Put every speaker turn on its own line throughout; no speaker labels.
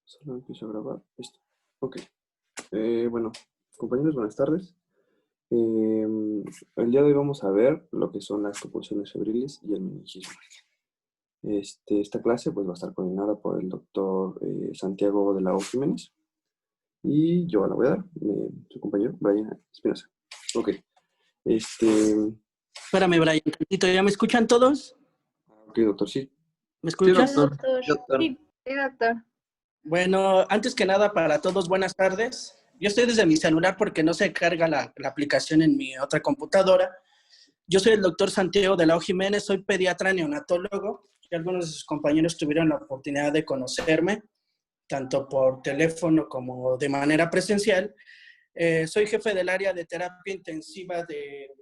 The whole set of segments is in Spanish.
Solo empiezo a grabar. Listo. Ok. Bueno, compañeros, buenas tardes. El día de hoy vamos a ver lo que son las convulsiones febriles y el meningismo. Esta clase pues, va a estar coordinada por el doctor Santiago de la O. Jiménez y yo la voy a dar, su compañero Brian Espinosa. Ok.
Espérame, Brian, tantito, ¿ya me escuchan todos?
Ok, doctor, sí.
¿Me escuchas?
Sí, doctor.
Sí, doctor.
Bueno, antes que nada, para todos, buenas tardes. Yo estoy desde mi celular porque no se carga la aplicación en mi otra computadora. Yo soy el doctor Santiago de la O. Jiménez, soy pediatra neonatólogo y algunos de sus compañeros tuvieron la oportunidad de conocerme, tanto por teléfono como de manera presencial. Soy jefe del área de terapia intensiva de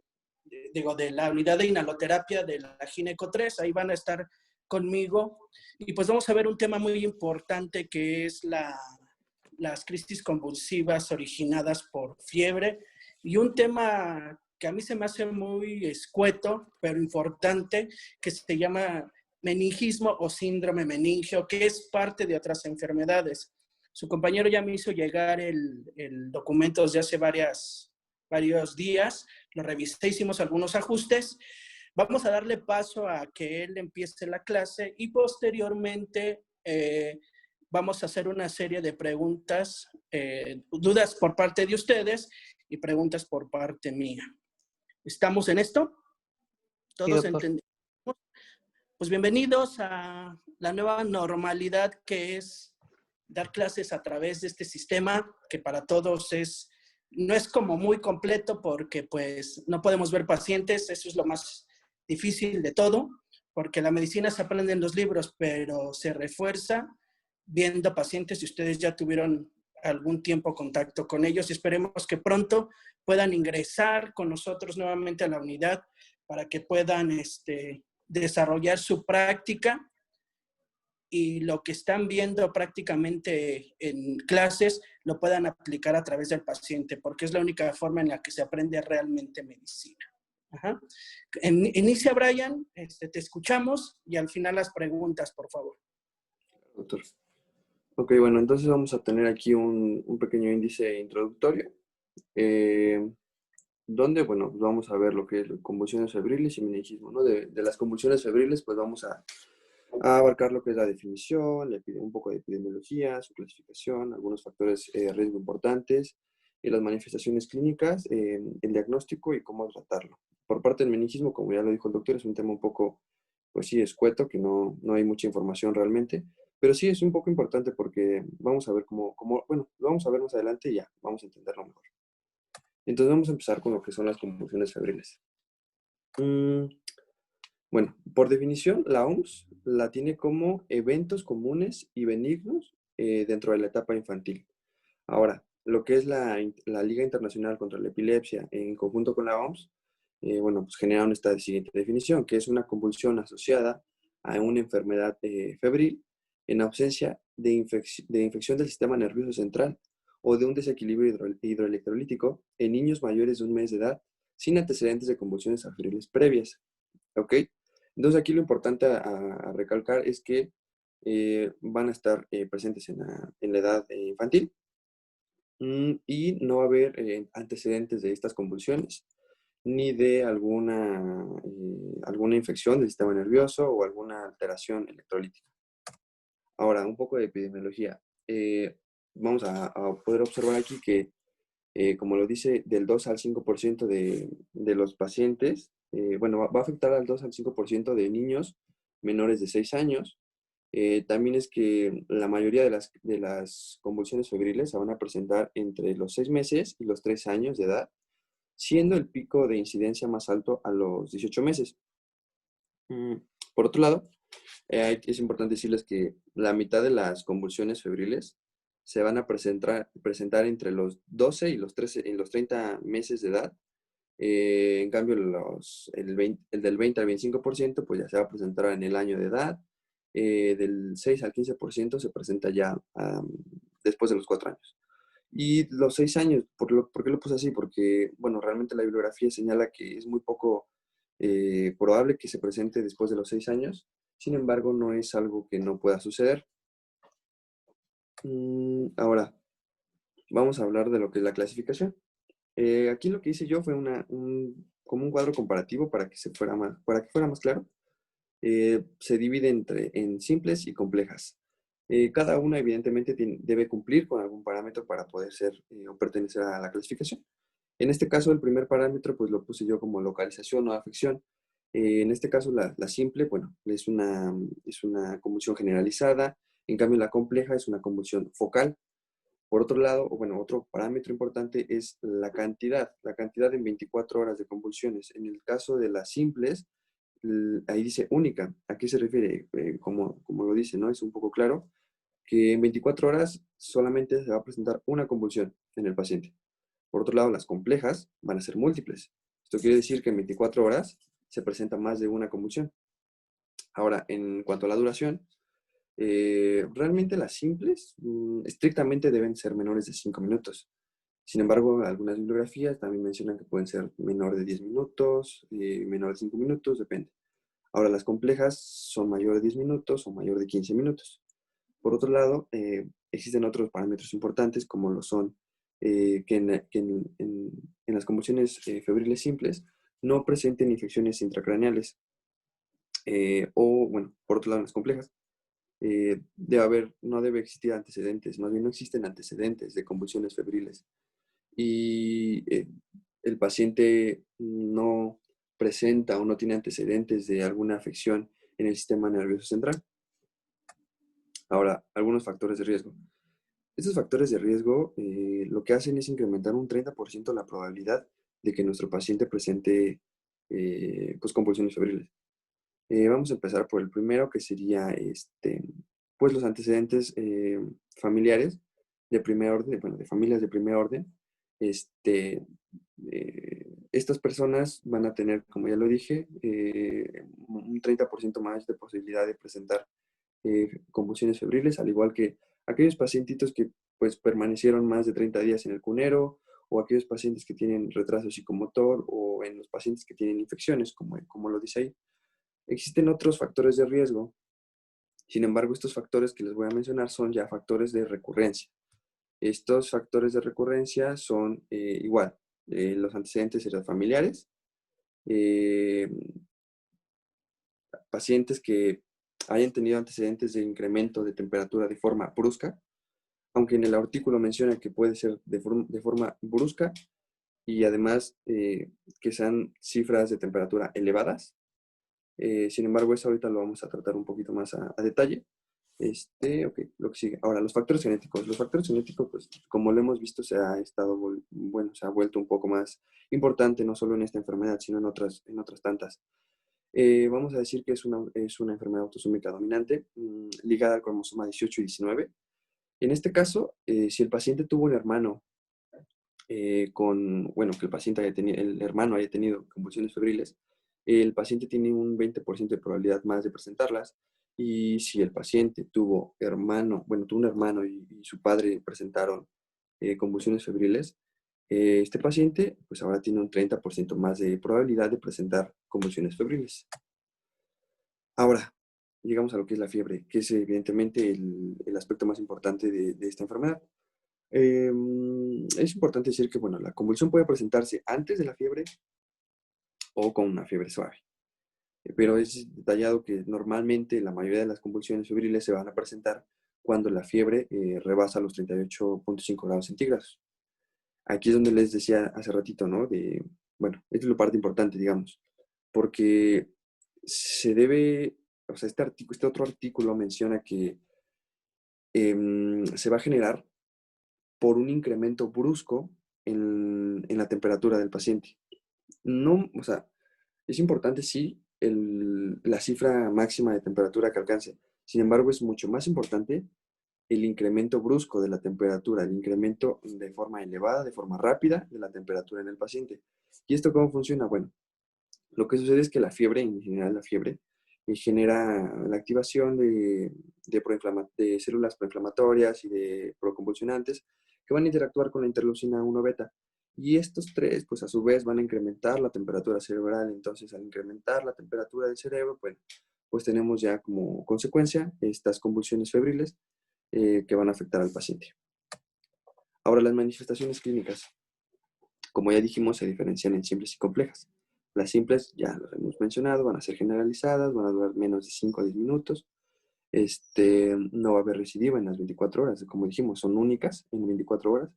la unidad de inhaloterapia de la Gineco 3. Ahí van a estar conmigo y pues vamos a ver un tema muy importante que es las crisis convulsivas originadas por fiebre y un tema que a mí se me hace muy escueto, pero importante, que se llama meningismo o síndrome meningio, que es parte de otras enfermedades. Su compañero ya me hizo llegar el documento desde hace varios días, lo revisé, hicimos algunos ajustes. Vamos a darle paso a que él empiece la clase y posteriormente vamos a hacer una serie de preguntas, dudas por parte de ustedes y preguntas por parte mía. ¿Estamos en esto? ¿Todos entendemos? Pues bienvenidos a la nueva normalidad que es dar clases a través de este sistema que para todos no es como muy completo porque pues no podemos ver pacientes, eso es lo más difícil de todo, porque la medicina se aprende en los libros, pero se refuerza viendo pacientes y ustedes ya tuvieron algún tiempo contacto con ellos y esperemos que pronto puedan ingresar con nosotros nuevamente a la unidad para que puedan desarrollar su práctica y lo que están viendo prácticamente en clases lo puedan aplicar a través del paciente, porque es la única forma en la que se aprende realmente medicina. Ajá. Inicia, Brian, te escuchamos y al final las preguntas, por favor.
Doctor. Ok, bueno, entonces vamos a tener aquí un pequeño índice introductorio, donde, bueno, vamos a ver lo que es convulsiones febriles y meningismo, ¿no? De las convulsiones febriles, pues vamos a abarcar lo que es la definición, un poco de epidemiología, su clasificación, algunos factores de riesgo importantes, y las manifestaciones clínicas, el diagnóstico y cómo tratarlo. Por parte del meningismo, como ya lo dijo el doctor, es un tema un poco, pues sí, escueto, que no hay mucha información realmente, pero sí es un poco importante porque vamos a ver bueno, lo vamos a ver más adelante y ya, vamos a entenderlo mejor. Entonces vamos a empezar con lo que son las convulsiones febriles. Bueno, por definición, la OMS la tiene como eventos comunes y benignos dentro de la etapa infantil. Ahora, lo que es la Liga Internacional contra la Epilepsia en conjunto con la OMS, bueno, pues generaron esta siguiente definición, que es una convulsión asociada a una enfermedad febril en ausencia de infección del sistema nervioso central o de un desequilibrio hidroelectrolítico en niños mayores de un mes de edad sin antecedentes de convulsiones febriles previas. ¿Ok? Entonces aquí lo importante a recalcar es que van a estar presentes en la edad infantil y no va a haber antecedentes de estas convulsiones ni de alguna infección del sistema nervioso o alguna alteración electrolítica. Ahora, un poco de epidemiología. Vamos a poder observar aquí que, como lo dice, del 2 al 5% de los pacientes, bueno, va a afectar al 2 al 5% de niños menores de 6 años. También es que la mayoría de las convulsiones febriles se van a presentar entre los 6 meses y los 3 años de edad, siendo el pico de incidencia más alto a los 18 meses. Por otro lado, es importante decirles que la mitad de las convulsiones febriles se van a presentar entre los 12 y los 30 meses de edad. En cambio, el del 20 al 25% pues ya se va a presentar en el año de edad. Del 6 al 15% se presenta ya después de los 4 años. Y los 6 años, ¿por qué lo puse así? Porque, bueno, realmente la bibliografía señala que es muy poco probable que se presente después de los 6 años. Sin embargo, no es algo que no pueda suceder. Ahora, vamos a hablar de lo que es la clasificación. Aquí lo que hice yo fue como un cuadro comparativo para que fuera más claro. Se divide en simples y complejas. Cada una evidentemente debe cumplir con algún parámetro para poder ser o pertenecer a la clasificación. En este caso, el primer parámetro pues lo puse yo como localización o afección. En este caso, la simple, bueno, es una convulsión generalizada. En cambio, la compleja es una convulsión focal. Por otro lado, o bueno, otro parámetro importante es la cantidad en 24 horas de convulsiones. En el caso de las simples, ahí dice única. ¿A qué se refiere? Como lo dice, ¿no? Es un poco claro que en 24 horas solamente se va a presentar una convulsión en el paciente. Por otro lado, las complejas van a ser múltiples. Esto quiere decir que en 24 horas se presenta más de una convulsión. Ahora, en cuanto a la duración, realmente las simples estrictamente deben ser menores de 5 minutos. Sin embargo, algunas bibliografías también mencionan que pueden ser menor de 10 minutos, menor de 5 minutos, depende. Ahora, las complejas son mayor de 10 minutos o mayor de 15 minutos. Por otro lado, existen otros parámetros importantes como lo son en las convulsiones febriles simples no presenten infecciones intracraneales o, bueno, por otro lado, en las complejas no debe existir antecedentes, más bien no existen antecedentes de convulsiones febriles. Y el paciente no presenta o no tiene antecedentes de alguna afección en el sistema nervioso central. Ahora, algunos factores de riesgo. Estos factores de riesgo lo que hacen es incrementar un 30% la probabilidad de que nuestro paciente presente pues, convulsiones febriles. Vamos a empezar por el primero, que sería pues los antecedentes familiares de primer orden, bueno, de familias de primer orden. Estas personas van a tener, como ya lo dije, un 30% más de posibilidad de presentar convulsiones febriles, al igual que aquellos pacientitos que pues permanecieron más de 30 días en el cunero, o aquellos pacientes que tienen retraso psicomotor, o en los pacientes que tienen infecciones, como lo dice ahí. Existen otros factores de riesgo. Sin embargo, estos factores que les voy a mencionar son ya factores de recurrencia. Estos factores de recurrencia son igual, los antecedentes familiares, eh, pacientes que hayan tenido antecedentes de incremento de temperatura de forma brusca, aunque en el artículo menciona que puede ser de forma brusca y además que sean cifras de temperatura elevadas. Sin embargo, eso ahorita lo vamos a tratar un poquito más a detalle. Ok, lo que sigue. Ahora, los factores genéticos. Los factores genéticos, pues, como lo hemos visto, se ha vuelto un poco más importante, no solo en esta enfermedad, sino en otras tantas. Vamos a decir que es una enfermedad autosómica dominante ligada al cromosoma 18 y 19. En este caso, si el paciente tuvo un hermano bueno, que el hermano haya tenido convulsiones febriles, el paciente tiene un 20% de probabilidad más de presentarlas. Y si el paciente tuvo un hermano y su padre presentaron convulsiones febriles, este paciente pues ahora tiene un 30% más de probabilidad de presentar convulsiones febriles. Ahora, llegamos a lo que es la fiebre, que es evidentemente el aspecto más importante de esta enfermedad. Es importante decir que, bueno, la convulsión puede presentarse antes de la fiebre o con una fiebre suave. Pero es detallado que normalmente la mayoría de las convulsiones febriles se van a presentar cuando la fiebre rebasa los 38.5 grados centígrados. Aquí es donde les decía hace ratito, ¿no? Bueno, esta es la parte importante, digamos, porque se debe, o sea, este otro artículo menciona que se va a generar por un incremento brusco en la temperatura del paciente. No, o sea, es importante, sí, la cifra máxima de temperatura que alcance. Sin embargo, es mucho más importante el incremento brusco de la temperatura, el incremento de forma elevada, de forma rápida de la temperatura en el paciente. ¿Y esto cómo funciona? Bueno, lo que sucede es que la fiebre, en general la fiebre, genera la activación de células proinflamatorias y de proconvulsionantes que van a interactuar con la interleucina 1 beta. Y estos tres, pues a su vez, van a incrementar la temperatura cerebral. Entonces, al incrementar la temperatura del cerebro, pues tenemos ya como consecuencia estas convulsiones febriles que van a afectar al paciente. Ahora, las manifestaciones clínicas, como ya dijimos, se diferencian en simples y complejas. Las simples, ya lo hemos mencionado, van a ser generalizadas, van a durar menos de 5 a 10 minutos. No va a haber recidiva en las 24 horas, como dijimos, son únicas en 24 horas.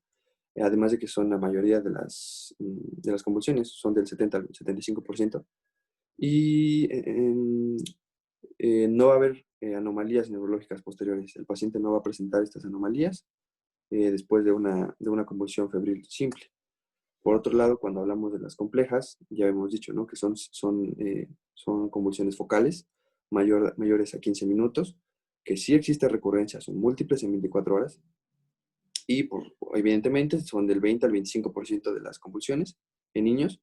Además de que son la mayoría de las convulsiones, son del 70 al 75%. Y no va a haber anomalías neurológicas posteriores. El paciente no va a presentar estas anomalías después de una convulsión febril simple. Por otro lado, cuando hablamos de las complejas, ya hemos dicho, ¿no?, que son convulsiones focales mayores a 15 minutos, que sí existe recurrencia, son múltiples en 24 horas, y evidentemente son del 20 al 25% de las convulsiones en niños.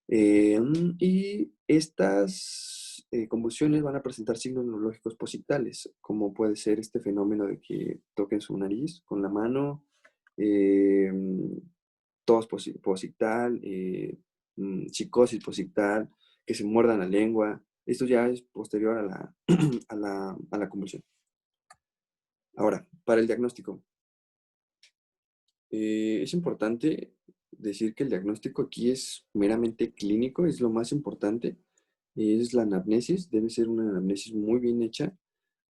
Y estas convulsiones van a presentar signos neurológicos posictales, como puede ser este fenómeno de que toquen su nariz con la mano, eh, tos posictal, psicosis posictal, que se muerdan la lengua. Esto ya es posterior a a la convulsión. Ahora, para el diagnóstico. Es importante decir que el diagnóstico aquí es meramente clínico, es lo más importante. Es la anamnesis, debe ser una anamnesis muy bien hecha,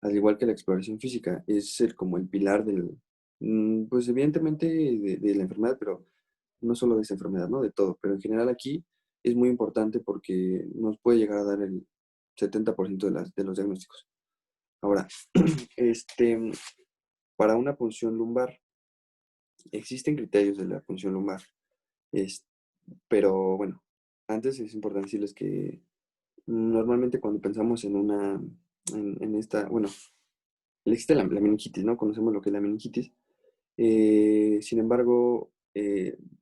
al igual que la exploración física. Es como el pilar pues evidentemente de la enfermedad, pero no solo de esa enfermedad, ¿no? De todo. Pero en general aquí es muy importante porque nos puede llegar a dar el 70% de los diagnósticos. Ahora, para una punción lumbar, existen criterios de la punción lumbar. Es- pero bueno, antes es importante decirles que normalmente cuando pensamos en esta, bueno, existe la meningitis, ¿no? Conocemos lo que es la meningitis. Sin embargo,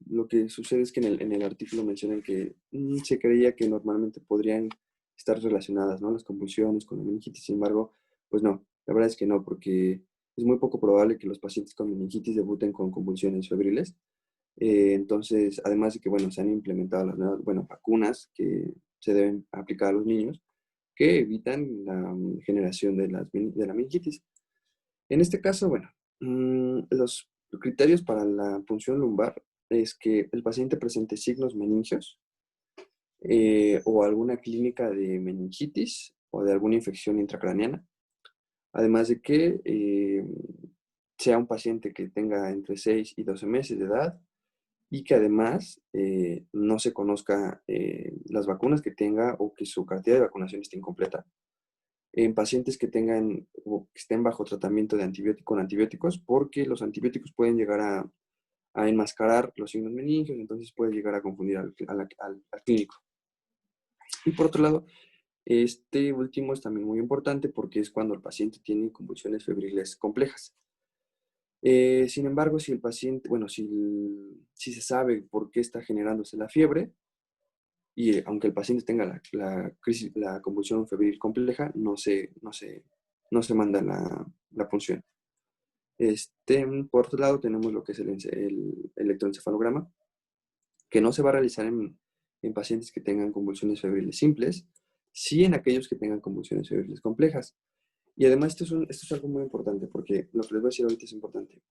lo que sucede es que en el artículo mencionan que se creía que normalmente podrían estar relacionadas, ¿no?, las convulsiones con la meningitis. Sin embargo, pues no, la verdad es que no, porque es muy poco probable que los pacientes con meningitis debuten con convulsiones febriles. Entonces, además de que, bueno, se han implementado las nuevas, bueno, vacunas que se deben aplicar a los niños que evitan la generación de la meningitis. En este caso, bueno, los criterios para la punción lumbar es que el paciente presente signos meningios o alguna clínica de meningitis o de alguna infección intracraneana. Además de que sea un paciente que tenga entre 6 y 12 meses de edad y que además no se conozca las vacunas que tenga o que su cartilla de vacunación esté incompleta. En pacientes que tengan o que estén bajo tratamiento con antibióticos, porque los antibióticos pueden llegar a enmascarar los signos meningios, entonces puede llegar a confundir al clínico. Y por otro lado, este último es también muy importante porque es cuando el paciente tiene convulsiones febriles complejas. Sin embargo, si el paciente, bueno, si se sabe por qué está generándose la fiebre, y aunque el paciente tenga la convulsión febril compleja, no se manda la punción. Por otro lado, tenemos lo que es el electroencefalograma, que no se va a realizar en pacientes que tengan convulsiones febriles simples, sí en aquellos que tengan convulsiones febriles complejas. Y además esto es algo muy importante, porque lo que les voy a decir ahorita es importante.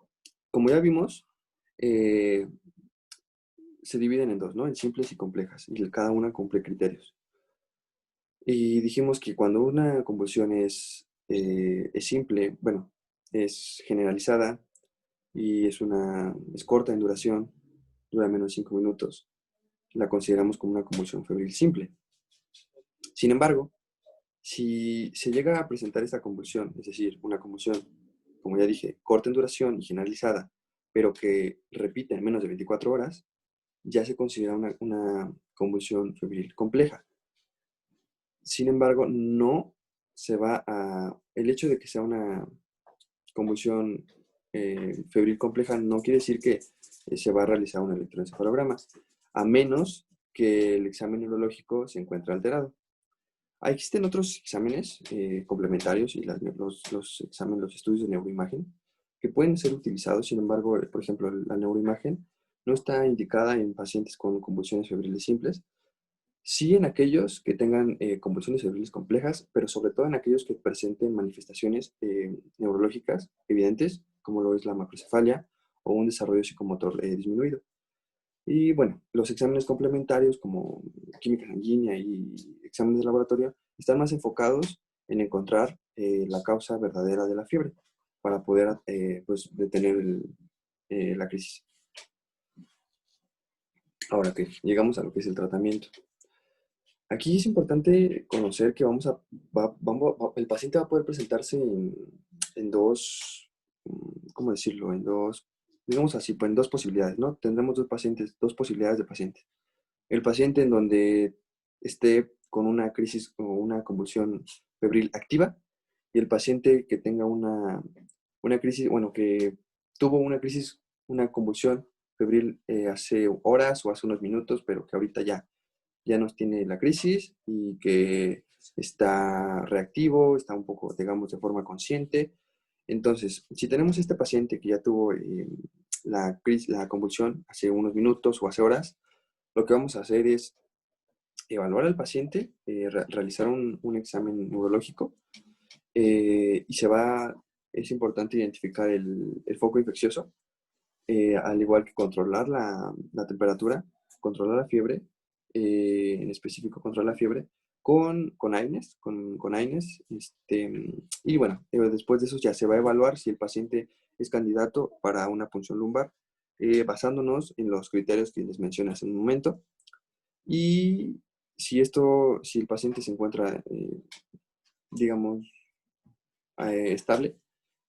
Como ya vimos, eh, se dividen en dos, ¿no? En simples y complejas, y cada una cumple criterios. Y dijimos que cuando una convulsión es simple, bueno, es generalizada y es corta en duración, dura menos de 5 minutos, la consideramos como una convulsión febril simple. Sin embargo, si se llega a presentar esta convulsión, es decir, una convulsión, como ya dije, corta en duración y generalizada, pero que repite en menos de 24 horas, ya se considera una convulsión febril compleja. Sin embargo, no se va a... El hecho de que sea una convulsión febril compleja no quiere decir que se va a realizar un electroencefalograma, a menos que el examen neurológico se encuentre alterado. Existen otros exámenes complementarios y los exámenes, los estudios de neuroimagen que pueden ser utilizados. Sin embargo, por ejemplo, la neuroimagen no está indicada en pacientes con convulsiones febriles simples, Sí en aquellos que tengan convulsiones cerebrales complejas, pero sobre todo en aquellos que presenten manifestaciones neurológicas evidentes, como lo es la macrocefalia o un desarrollo psicomotor disminuido. Y bueno, los exámenes complementarios como química sanguínea y exámenes de laboratorio están más enfocados en encontrar la causa verdadera de la fiebre para poder pues, detener la crisis. Ahora que llegamos a lo que es el tratamiento. Aquí es importante conocer que el paciente va a poder presentarse en dos, ¿cómo decirlo? En dos, digamos así, pues en dos posibilidades, ¿no? Tendremos dos posibilidades de paciente. El paciente en donde esté con una crisis o una convulsión febril activa y el paciente que tenga una crisis, bueno, que tuvo una crisis, una convulsión febril hace horas o hace unos minutos, pero que ahorita ya nos tiene la crisis y que está reactivo, está un poco, digamos, de forma consciente. Entonces, si tenemos este paciente que ya tuvo la convulsión hace unos minutos o hace horas, lo que vamos a hacer es evaluar al paciente, realizar un examen neurológico y es importante identificar el foco infeccioso, al igual que controlar la temperatura, controlar la fiebre, en específico controlar la fiebre con AINES, con AINES, y bueno, después de eso ya se va a evaluar si el paciente es candidato para una punción lumbar, basándonos en los criterios que les mencioné hace un momento. Y si el paciente se encuentra, digamos, estable,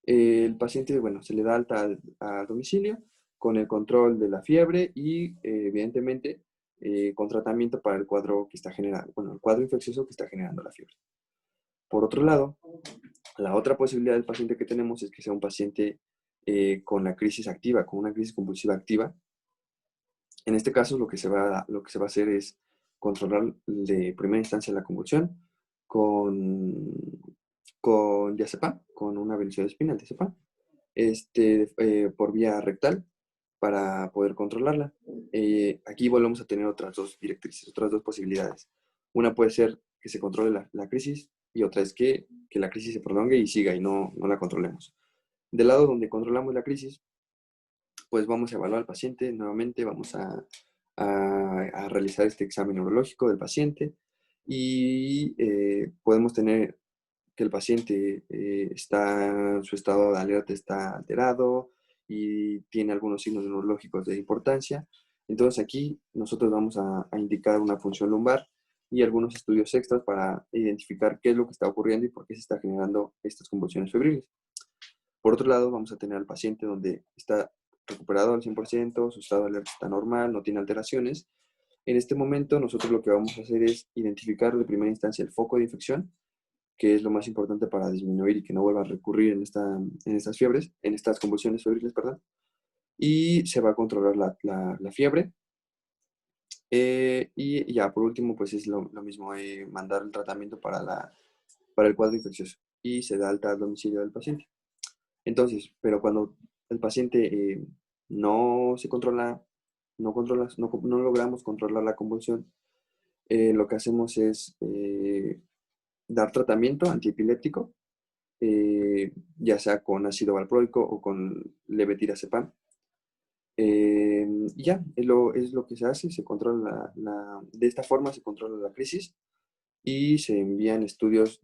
el paciente, bueno, se le da alta a domicilio con el control de la fiebre y, evidentemente, con tratamiento para el cuadro que está generando, bueno, el cuadro infeccioso que está generando la fiebre. Por otro lado, la otra posibilidad del paciente que tenemos es que sea un paciente con la crisis activa, con una crisis convulsiva activa. En este caso, lo que se va a hacer es controlar de primera instancia la convulsión con, con diazepam, con una benzodiazepina, diazepam, por vía rectal para poder controlarla. Aquí volvemos a tener otras dos directrices, otras dos posibilidades. Una puede ser que se controle la crisis y otra es que la crisis se prolongue y siga y no la controlemos. Del lado donde controlamos la crisis, pues vamos a evaluar al paciente nuevamente, vamos a realizar este examen neurológico del paciente y podemos tener que el paciente su estado de alerta está alterado y tiene algunos signos neurológicos de importancia. Entonces aquí nosotros vamos a indicar una función lumbar y algunos estudios extras para identificar qué es lo que está ocurriendo y por qué se está generando estas convulsiones febriles. Por otro lado, vamos a tener al paciente donde está recuperado al 100%, su estado de alerta está normal, no tiene alteraciones. En este momento, nosotros lo que vamos a hacer es identificar de primera instancia el foco de infección, que es lo más importante para disminuir y que no vuelva a recurrir en estas fiebres, en estas convulsiones febriles, perdón. Y se va a controlar la fiebre. Y ya, por último, pues es lo mismo, mandar el tratamiento para el cuadro infeccioso y se da alta al domicilio del paciente. Entonces, pero cuando el paciente no se controla, no logramos controlar la convulsión, lo que hacemos es dar tratamiento antiepiléptico, ya sea con ácido valproico o con levetiracetam. Y ya, es lo que se hace, se controla de esta forma se controla la crisis y se envían estudios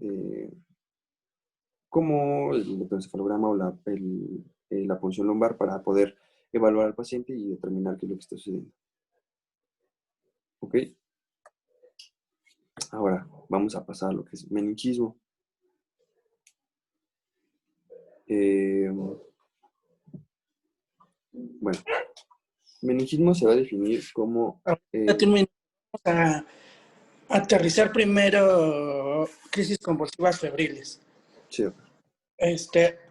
como el electroencefalograma o la punción lumbar para poder evaluar al paciente y determinar qué es lo que está sucediendo. ¿Ok? Ahora vamos a pasar a lo que es meningismo. Bueno, meningismo se va a definir como...
Vamos a aterrizar primero crisis convulsivas febriles.
Sí.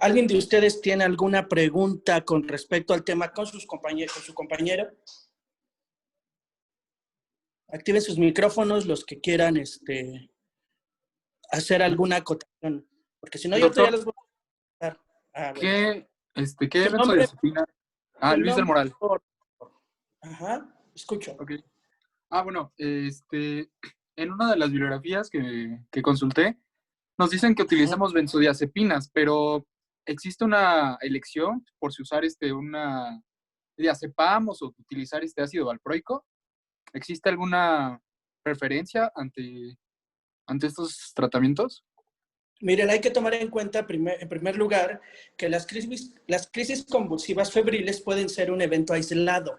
¿Alguien de ustedes tiene alguna pregunta con respecto al tema con su compañero? Activen sus micrófonos los que quieran hacer alguna acotación, porque si no yo ya
Doctor,
les voy a dar.
¿qué
Su nombre,
benzodiazepina?
su
Luis del
nombre,
Moral.
Ajá, escucho.
Ok. Bueno, en una de las bibliografías que consulté, nos dicen que utilicemos benzodiazepinas, pero ¿existe una elección por si usar una diazepam o utilizar este ácido valproico? ¿Existe alguna preferencia ante estos tratamientos?
Miren, hay que tomar en cuenta, en primer lugar, que las crisis convulsivas febriles pueden ser un evento aislado.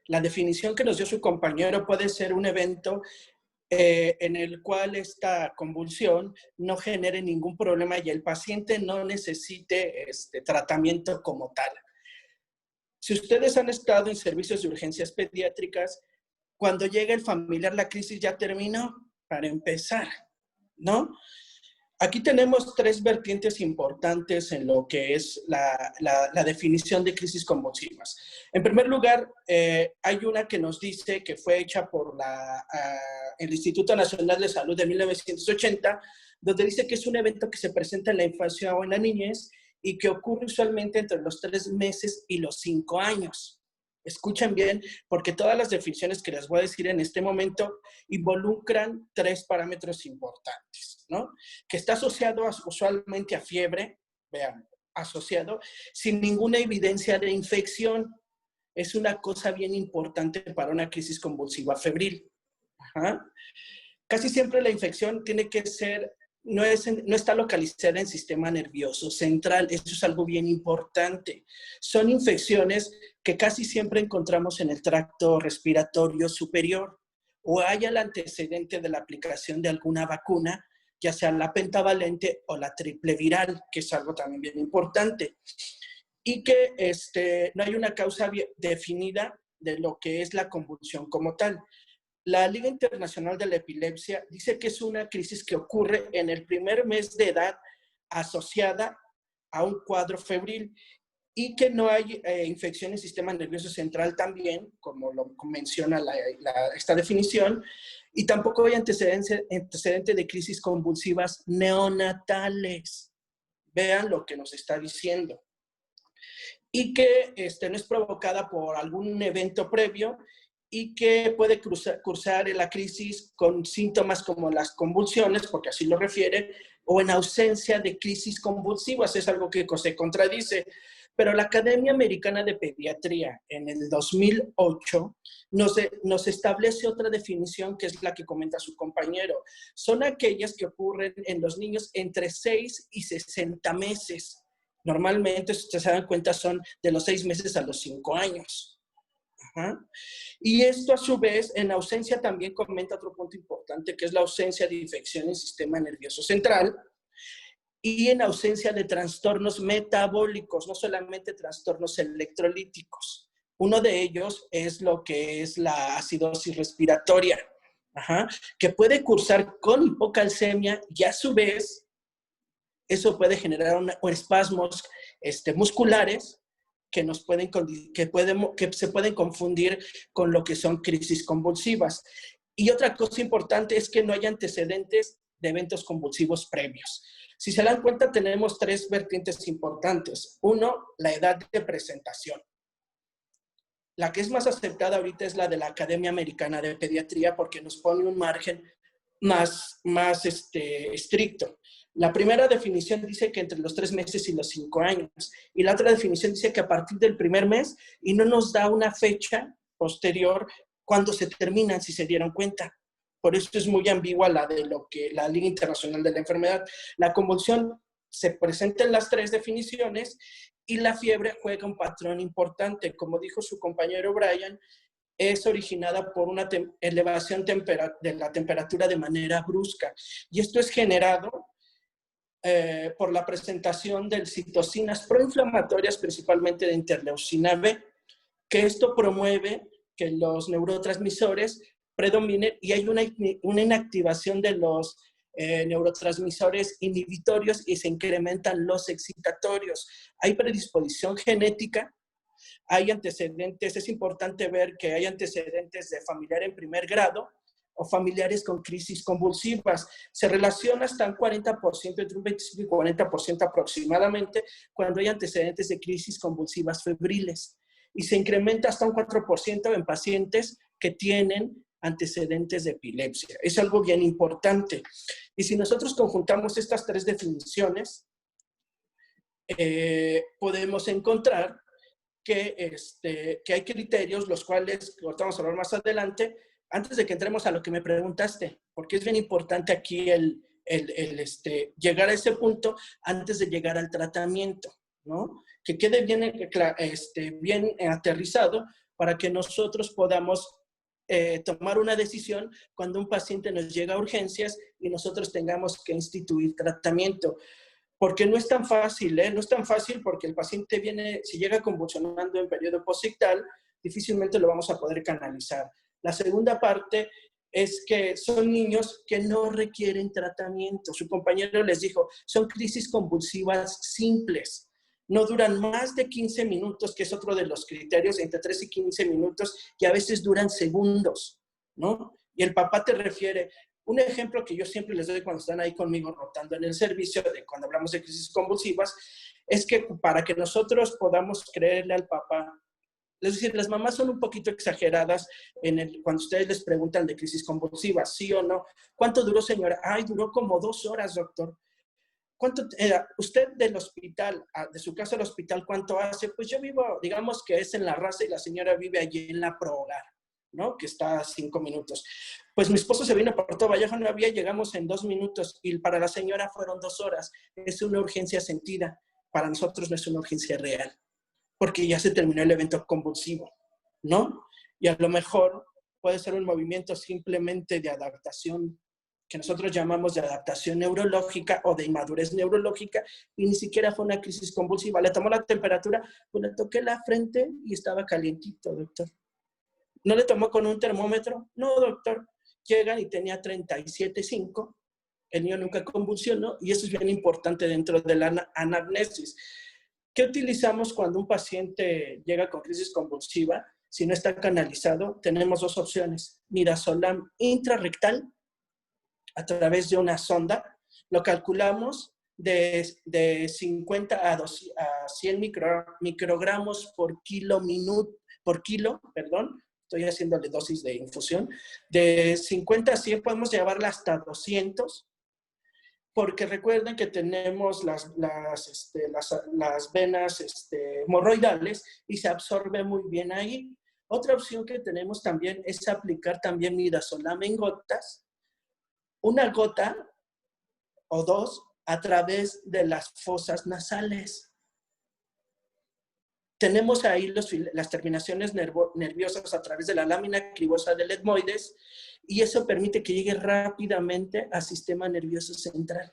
La definición que nos dio su compañero puede ser un evento en el cual esta convulsión no genere ningún problema y el paciente no necesite tratamiento como tal. Si ustedes han estado en servicios de urgencias pediátricas, cuando llega el familiar, la crisis ya terminó, para empezar, ¿no? Aquí tenemos tres vertientes importantes en lo que es la definición de crisis convulsivas. En primer lugar, hay una que nos dice que fue hecha por el Instituto Nacional de Salud de 1980, donde dice que es un evento que se presenta en la infancia o en la niñez y que ocurre usualmente entre los 3 meses y los 5 años. Escuchen bien, porque todas las definiciones que les voy a decir en este momento involucran 3 parámetros importantes, ¿no? Que está asociado usualmente a fiebre, vean, asociado, sin ninguna evidencia de infección. Es una cosa bien importante para una crisis convulsiva febril. Ajá. Casi siempre la infección tiene que ser, no está localizada en el sistema nervioso central. Eso es algo bien importante. Son infecciones que casi siempre encontramos en el tracto respiratorio superior o hay el antecedente de la aplicación de alguna vacuna, ya sea la pentavalente o la triple viral, que es algo también bien importante. Y que no hay una causa definida de lo que es la convulsión como tal. La Liga Internacional de la Epilepsia dice que es una crisis que ocurre en el primer mes de edad asociada a un cuadro febril y que no hay infección en el sistema nervioso central también, como lo menciona esta definición, y tampoco hay antecedente de crisis convulsivas neonatales. Vean lo que nos está diciendo. Y que no es provocada por algún evento previo y que puede cursar la crisis con síntomas como las convulsiones, porque así lo refiere, o en ausencia de crisis convulsivas. Es algo que se contradice. Pero la Academia Americana de Pediatría en el 2008 nos establece otra definición que es la que comenta su compañero. Son aquellas que ocurren en los niños entre 6 y 60 meses. Normalmente, si ustedes se dan cuenta, son de los 6 meses a los 5 años. Ajá. Y esto a su vez, en ausencia también comenta otro punto importante, que es la ausencia de infección en el sistema nervioso central y en ausencia de trastornos metabólicos, no solamente trastornos electrolíticos. Uno de ellos es lo que es la acidosis respiratoria, ajá, que puede cursar con hipocalcemia y a su vez eso puede generar espasmos musculares que se pueden confundir con lo que son crisis convulsivas. Y otra cosa importante es que no hay antecedentes de eventos convulsivos previos. Si se dan cuenta, tenemos 3 vertientes importantes. Uno, la edad de presentación. La que es más aceptada ahorita es la de la Academia Americana de Pediatría porque nos pone un margen más estricto. La primera definición dice que entre los 3 meses y los 5 años. Y la otra definición dice que a partir del primer mes y no nos da una fecha posterior cuando se terminan, si se dieron cuenta. Por eso es muy ambigua la de lo que la Liga Internacional de la Enfermedad. La convulsión se presenta en las 3 definiciones y la fiebre juega un patrón importante. Como dijo su compañero Brian, es originada por una elevación de la temperatura de manera brusca. Y esto es generado por la presentación de citocinas proinflamatorias, principalmente de interleucina B, que esto promueve que los neurotransmisores predominen y hay una inactivación de los neurotransmisores inhibitorios y se incrementan los excitatorios. Hay predisposición genética, hay antecedentes, es importante ver que hay antecedentes de familiar en primer grado o familiares con crisis convulsivas. Se relaciona hasta un 40%, entre un 25 y 40% aproximadamente, cuando hay antecedentes de crisis convulsivas febriles. Y se incrementa hasta un 4% en pacientes que tienen antecedentes de epilepsia. Es algo bien importante. Y si nosotros conjuntamos estas tres definiciones, podemos encontrar que hay criterios, los cuales vamos a hablar más adelante, antes de que entremos a lo que me preguntaste, porque es bien importante aquí llegar a ese punto antes de llegar al tratamiento, ¿no? Que quede bien aterrizado para que nosotros podamos tomar una decisión cuando un paciente nos llega a urgencias y nosotros tengamos que instituir tratamiento. Porque no es tan fácil, ¿eh? No es tan fácil porque el paciente viene, si llega convulsionando en periodo posictal, difícilmente lo vamos a poder canalizar. La segunda parte es que son niños que no requieren tratamiento. Su compañero les dijo, son crisis convulsivas simples. No duran más de 15 minutos, que es otro de los criterios, entre 3 y 15 minutos, y a veces duran segundos, ¿no? Y el papá te refiere, un ejemplo que yo siempre les doy cuando están ahí conmigo rotando en el servicio, cuando hablamos de crisis convulsivas, es que para que nosotros podamos creerle al papá, es decir, las mamás son un poquito exageradas cuando ustedes les preguntan de crisis convulsiva, ¿sí o no? ¿Cuánto duró, señora? Ay, duró como 2 horas, doctor. ¿Cuánto usted del hospital, de su casa al hospital, cuánto hace? Pues yo vivo, digamos que es en La Raza y la señora vive allí en la Pro Hogar, ¿no? Que está a 5 minutos. Pues mi esposo se vino por Puerto Vallejo, no había, llegamos en 2 minutos y para la señora fueron 2 horas. Es una urgencia sentida. Para nosotros no es una urgencia real, porque ya se terminó el evento convulsivo, ¿no? Y a lo mejor puede ser un movimiento simplemente de adaptación, que nosotros llamamos de adaptación neurológica o de inmadurez neurológica, y ni siquiera fue una crisis convulsiva. Le tomó la temperatura, pues le toqué la frente y estaba calientito, doctor. ¿No le tomó con un termómetro? No, doctor. Llegan y tenía 37.5. El niño nunca convulsionó y eso es bien importante dentro de la anamnesis. ¿Qué utilizamos cuando un paciente llega con crisis convulsiva? Si no está canalizado, tenemos 2 opciones. Midazolam intrarrectal a través de una sonda. Lo calculamos de 50 a 100 microgramos por kilo, estoy haciéndole dosis de infusión. De 50 a 100 podemos llevarla hasta 200, porque recuerden que tenemos las venas hemorroidales y se absorbe muy bien ahí. Otra opción que tenemos también es aplicar también midazolam en gotas, una gota o 2 a través de las fosas nasales. Tenemos ahí las terminaciones nerviosas a través de la lámina cribosa del etmoides y eso permite que llegue rápidamente al sistema nervioso central.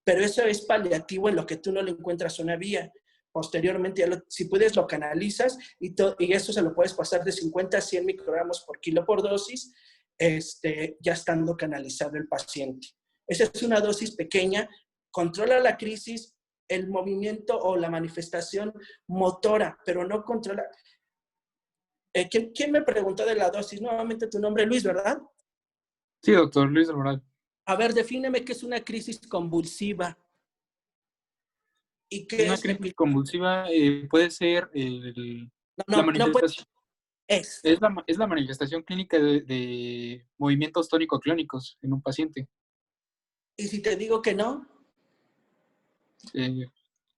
Pero eso es paliativo en lo que tú no le encuentras una vía. Posteriormente, si puedes, lo canalizas y eso se lo puedes pasar de 50 a 100 microgramos por kilo por dosis, ya estando canalizado el paciente. Esa es una dosis pequeña, controla la crisis, el movimiento o la manifestación motora, pero no controla. ¿Quién me preguntó de la dosis? Nuevamente tu nombre, Luis, ¿verdad?
Sí, doctor, Luis del Moral.
A ver, defíneme qué es una crisis convulsiva. ¿Y qué
Una
es
crisis convulsiva puede ser la manifestación. Es la manifestación clínica de movimientos tónico-clónicos en un paciente.
¿Y si te digo que no?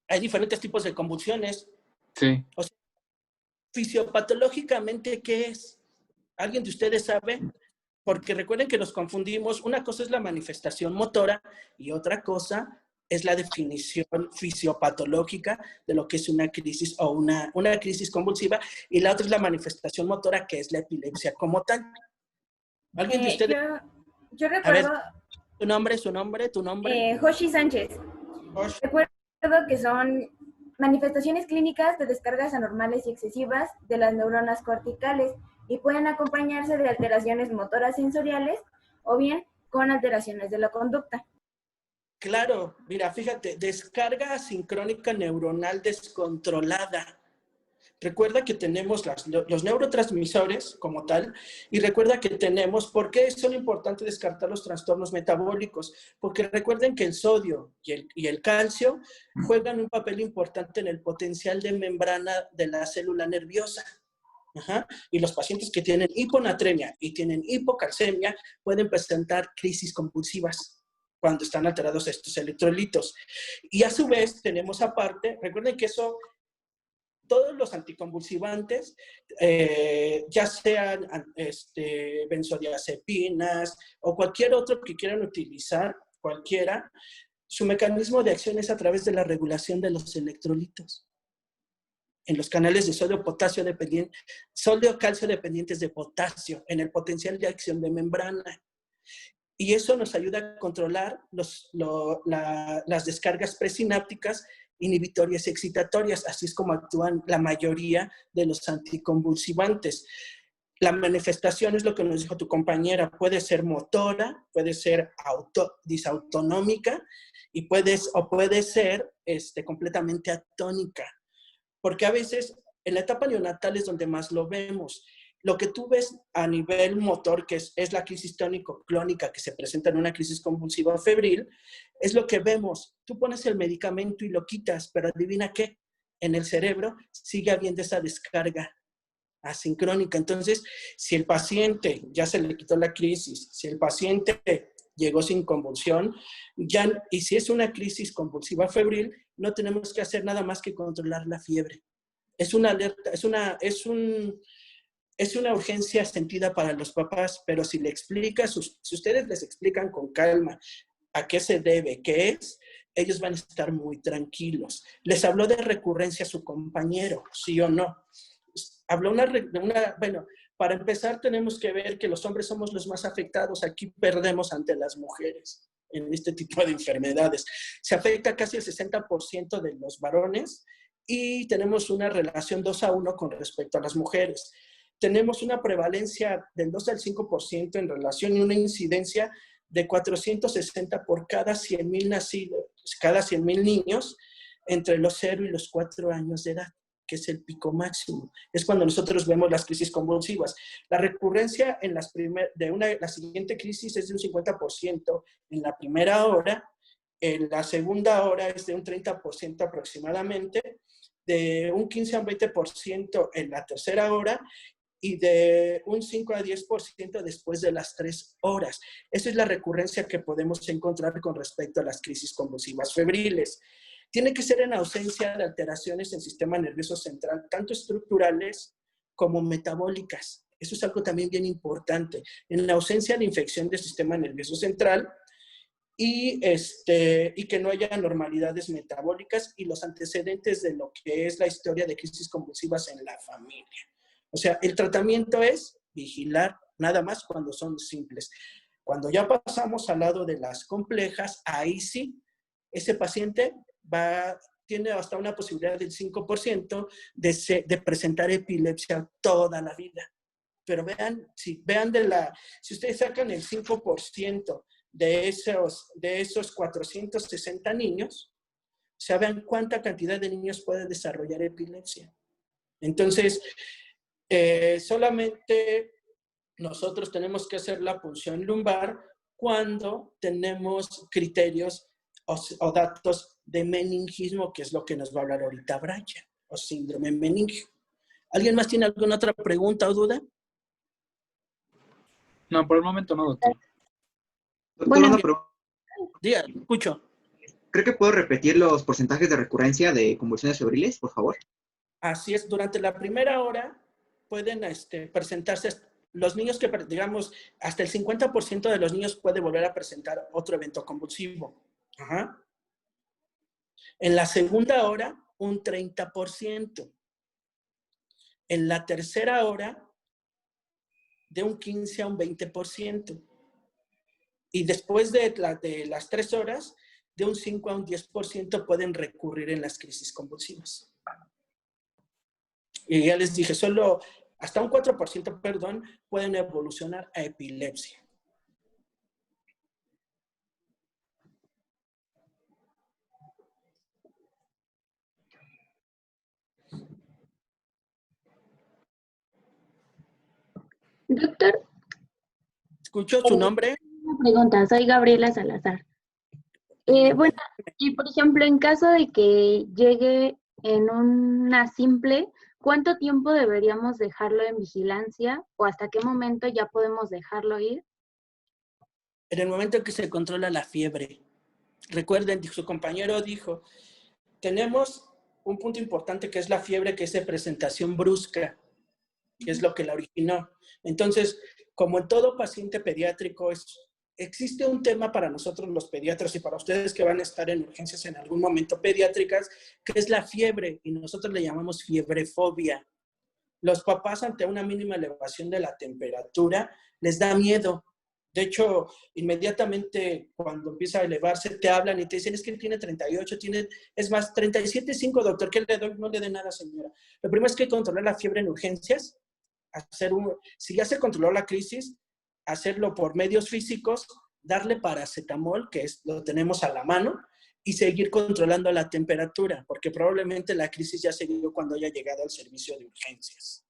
Hay diferentes tipos de convulsiones.
Sí.
O sea, fisiopatológicamente, ¿qué es? ¿Alguien de ustedes sabe? Porque recuerden que nos confundimos. Una cosa es la manifestación motora y otra cosa es la definición fisiopatológica de lo que es una crisis o una crisis convulsiva, y la otra es la manifestación motora, que es la epilepsia como tal. ¿Alguien de ustedes?
Yo recuerdo...
A ver, su nombre.
Joshi Sánchez.
Josh.
Recuerdo que son manifestaciones clínicas de descargas anormales y excesivas de las neuronas corticales y pueden acompañarse de alteraciones motoras sensoriales o bien con alteraciones de la conducta.
Claro, mira, fíjate, descarga asincrónica neuronal descontrolada. Recuerda que tenemos los neurotransmisores como tal, y recuerda que tenemos, ¿por qué son importantes descartar los trastornos metabólicos? Porque recuerden que el sodio y el calcio juegan un papel importante en el potencial de membrana de la célula nerviosa. Ajá. Y los pacientes que tienen hiponatremia y tienen hipocalcemia pueden presentar crisis convulsivas cuando están alterados estos electrolitos. Y a su vez tenemos aparte, recuerden que eso, todos los anticonvulsivantes, ya sean benzodiazepinas o cualquier otro que quieran utilizar, cualquiera, su mecanismo de acción es a través de la regulación de los electrolitos en los canales de sodio-calcio dependientes de potasio, en el potencial de acción de membrana. Y eso nos ayuda a controlar las descargas presinápticas inhibitorias y excitatorias. Así es como actúan la mayoría de los anticonvulsivantes. La manifestación es lo que nos dijo tu compañera, puede ser motora, puede ser disautonómica y puede ser completamente atónica. Porque a veces en la etapa neonatal es donde más lo vemos. Lo que tú ves a nivel motor, que es la crisis tónico-clónica que se presenta en una crisis convulsiva febril, es lo que vemos. Tú pones el medicamento y lo quitas, pero adivina qué, en el cerebro sigue habiendo esa descarga asincrónica. Entonces, si el paciente ya se le quitó la crisis, si el paciente llegó sin convulsión, y si es una crisis convulsiva febril, no tenemos que hacer nada más que controlar la fiebre. Es una alerta, es una urgencia sentida para los papás, pero si si ustedes les explican con calma a qué se debe, qué es, ellos van a estar muy tranquilos. Les habló de recurrencia su compañero, ¿sí o no? Habló bueno, para empezar tenemos que ver que los hombres somos los más afectados. Aquí perdemos ante las mujeres en este tipo de enfermedades. Se afecta casi el 60% de los varones y tenemos una relación 2-1 con respecto a las mujeres. Tenemos una prevalencia del 2 al 5% en relación y una incidencia de 460 por cada 100,000 nacidos, cada 100,000 niños entre los 0 y los 4 años de edad, que es el pico máximo. Es cuando nosotros vemos las crisis convulsivas. La recurrencia en la siguiente crisis es de un 50% en la primera hora, en la segunda hora es de un 30% aproximadamente, de un 15 a un 20% en la tercera hora y de un 5 a 10% después de las 3 horas. Esa es la recurrencia que podemos encontrar con respecto a las crisis convulsivas febriles. Tiene que ser en ausencia de alteraciones en el sistema nervioso central, tanto estructurales como metabólicas. Eso es algo también bien importante. En la ausencia de infección del sistema nervioso central y que no haya anormalidades metabólicas y los antecedentes de lo que es la historia de crisis convulsivas en la familia. O sea, el tratamiento es vigilar nada más cuando son simples. Cuando ya pasamos al lado de las complejas, ahí sí, ese paciente tiene hasta una posibilidad del 5% de presentar epilepsia toda la vida. Pero si ustedes sacan el 5% de esos 460 niños, o sea, vean cuánta cantidad de niños puede desarrollar epilepsia. Entonces, solamente nosotros tenemos que hacer la punción lumbar cuando tenemos criterios o datos de meningismo, que es lo que nos va a hablar ahorita Brian, o síndrome meningio. ¿Alguien más tiene alguna otra pregunta o duda?
No, por el momento no, doctor.
Doctor, una pregunta.
Diga, escucho.
¿Cree que puedo repetir los porcentajes de recurrencia de convulsiones febriles, por favor?
Así es, durante la primera hora pueden presentarse los niños que, digamos, hasta el 50% de los niños puede volver a presentar otro evento convulsivo. Ajá. En la segunda hora, un 30%. En la tercera hora, de un 15 a un 20%. Y después de las 3 horas, de un 5 a un 10% pueden recurrir en las crisis convulsivas. Y ya les dije, solo hasta un 4%, pueden evolucionar a epilepsia.
Doctor,
¿Escucho su nombre?
una pregunta, soy Gabriela Salazar. Bueno, y por ejemplo, en caso de que llegue en una simple, ¿cuánto tiempo deberíamos dejarlo en vigilancia o hasta qué momento ya podemos dejarlo ir?
En el momento en que se controla la fiebre. Recuerden, su compañero dijo, tenemos un punto importante que es la fiebre, que es de presentación brusca, que es lo que la originó. Entonces, como en todo paciente pediátrico, existe un tema para nosotros los pediatras y para ustedes que van a estar en urgencias en algún momento pediátricas, que es la fiebre, y nosotros le llamamos fiebrefobia. Los papás ante una mínima elevación de la temperatura les da miedo. De hecho, inmediatamente cuando empieza a elevarse, te hablan y te dicen, es que tiene 38, es más, 37,5, doctor, ¿qué le doy? No le dé nada, señora. Lo primero es que hay que controlar la fiebre en urgencias, si ya se controló la crisis, hacerlo por medios físicos, darle paracetamol, que lo tenemos a la mano, y seguir controlando la temperatura, porque probablemente la crisis ya se dio cuando haya llegado al servicio de urgencias.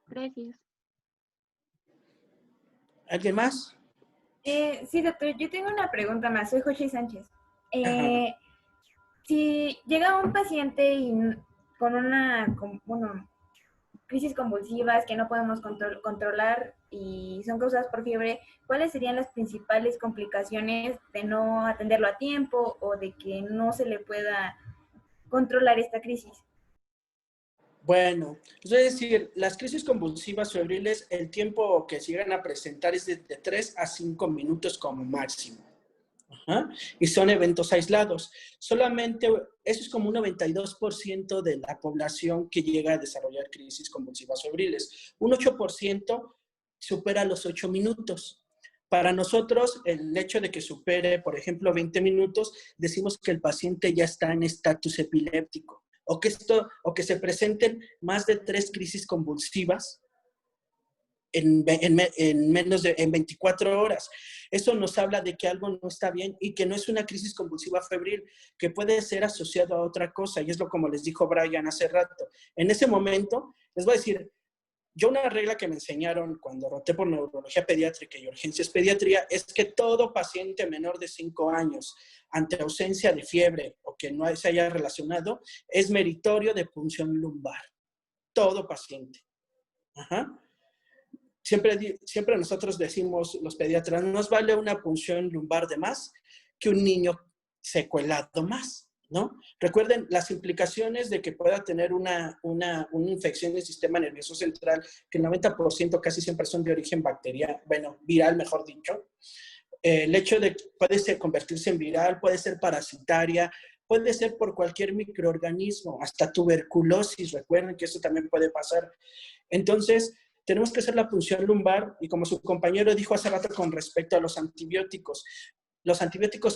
Gracias.
¿Alguien más?
Sí, doctor, yo tengo una pregunta más. Soy Joshi Sánchez.
Ajá.
Si llega un paciente con crisis convulsivas que no podemos controlar y son causadas por fiebre, ¿cuáles serían las principales complicaciones de no atenderlo a tiempo o de que no se le pueda controlar esta crisis?
Bueno, es decir, las crisis convulsivas febriles, el tiempo que se llegan a presentar es de 3 a 5 minutos como máximo. Ajá. Y son eventos aislados. Solamente, eso es como un 92% de la población que llega a desarrollar crisis convulsivas febriles. Un 8% supera los 8 minutos. Para nosotros, el hecho de que supere, por ejemplo, 20 minutos, decimos que el paciente ya está en estatus epiléptico. O que se presenten más de 3 crisis convulsivas en 24 horas. Eso nos habla de que algo no está bien y que no es una crisis convulsiva febril, que puede ser asociado a otra cosa, y es lo como les dijo Brian hace rato. En ese momento, les voy a decir, yo una regla que me enseñaron cuando roté por neurología pediátrica y urgencias pediatría es que todo paciente menor de 5 años ante ausencia de fiebre o que no se haya relacionado es meritorio de punción lumbar. Todo paciente. Ajá. Siempre nosotros decimos, los pediatras, nos vale una punción lumbar de más que un niño secuelado más, ¿no? Recuerden las implicaciones de que pueda tener una infección del sistema nervioso central, que el 90% casi siempre son de origen bacteriano, bueno, viral, mejor dicho. El hecho de que puede convertirse en viral, puede ser parasitaria, puede ser por cualquier microorganismo, hasta tuberculosis, recuerden que eso también puede pasar. Entonces, tenemos que hacer la punción lumbar y como su compañero dijo hace rato con respecto a los antibióticos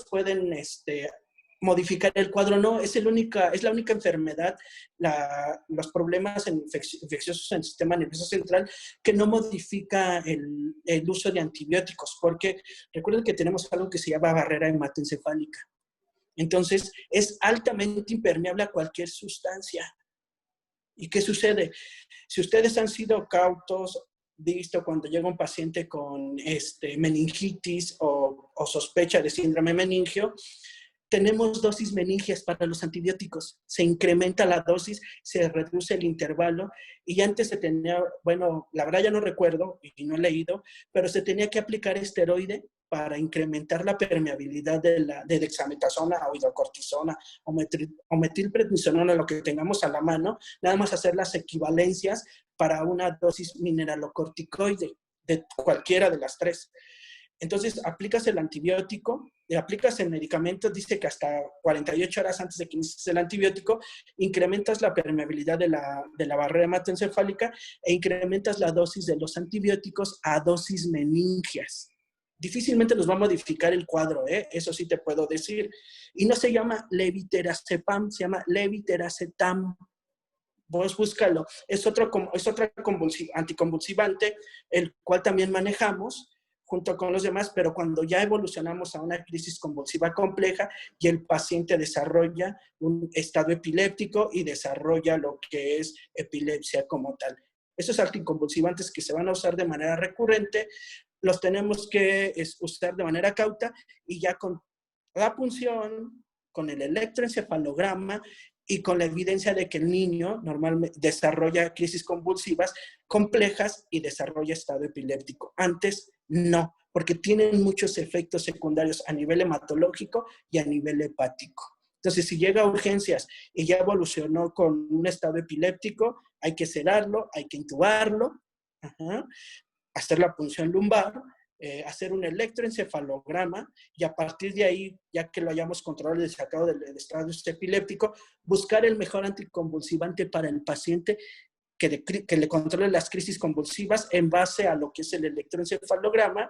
pueden modificar el cuadro. No, es la única enfermedad, los problemas infecciosos en el sistema nervioso central que no modifica el uso de antibióticos, porque recuerden que tenemos algo que se llama barrera hematoencefálica. Entonces, es altamente impermeable a cualquier sustancia. ¿Y qué sucede? Si ustedes han sido cautos, visto cuando llega un paciente con meningitis o sospecha de síndrome meningio, tenemos dosis meningias para los antibióticos. Se incrementa la dosis, se reduce el intervalo y antes se tenía, bueno, la verdad ya no recuerdo y no he leído, pero se tenía que aplicar esteroide para incrementar la permeabilidad de dexametasona o hidrocortisona o metilprednisolona, lo que tengamos a la mano, nada más hacer las equivalencias para una dosis mineralocorticoide de cualquiera de las 3. Entonces, aplicas el antibiótico, aplicas el medicamento, dice que hasta 48 horas antes de que inicies el antibiótico, incrementas la permeabilidad de la barrera hematoencefálica e incrementas la dosis de los antibióticos a dosis meningias. Difícilmente nos va a modificar el cuadro, eso sí te puedo decir. Y no se llama levetiracetam, se llama levitiracetam. Vos búscalo. Es otra anticonvulsivante, el cual también manejamos junto con los demás, pero cuando ya evolucionamos a una crisis convulsiva compleja y el paciente desarrolla un estado epiléptico y desarrolla lo que es epilepsia como tal. Esos anticonvulsivantes que se van a usar de manera recurrente, los tenemos que usar de manera cauta y ya con la punción, con el electroencefalograma y con la evidencia de que el niño normalmente desarrolla crisis convulsivas complejas y desarrolla estado epiléptico. Antes no, porque tienen muchos efectos secundarios a nivel hematológico y a nivel hepático. Entonces, si llega a urgencias y ya evolucionó con un estado epiléptico, hay que sedarlo, hay que intubarlo, hacer la punción lumbar, hacer un electroencefalograma y a partir de ahí, ya que lo hayamos controlado y sacado del estado epiléptico, buscar el mejor anticonvulsivante para el paciente que le controle las crisis convulsivas en base a lo que es el electroencefalograma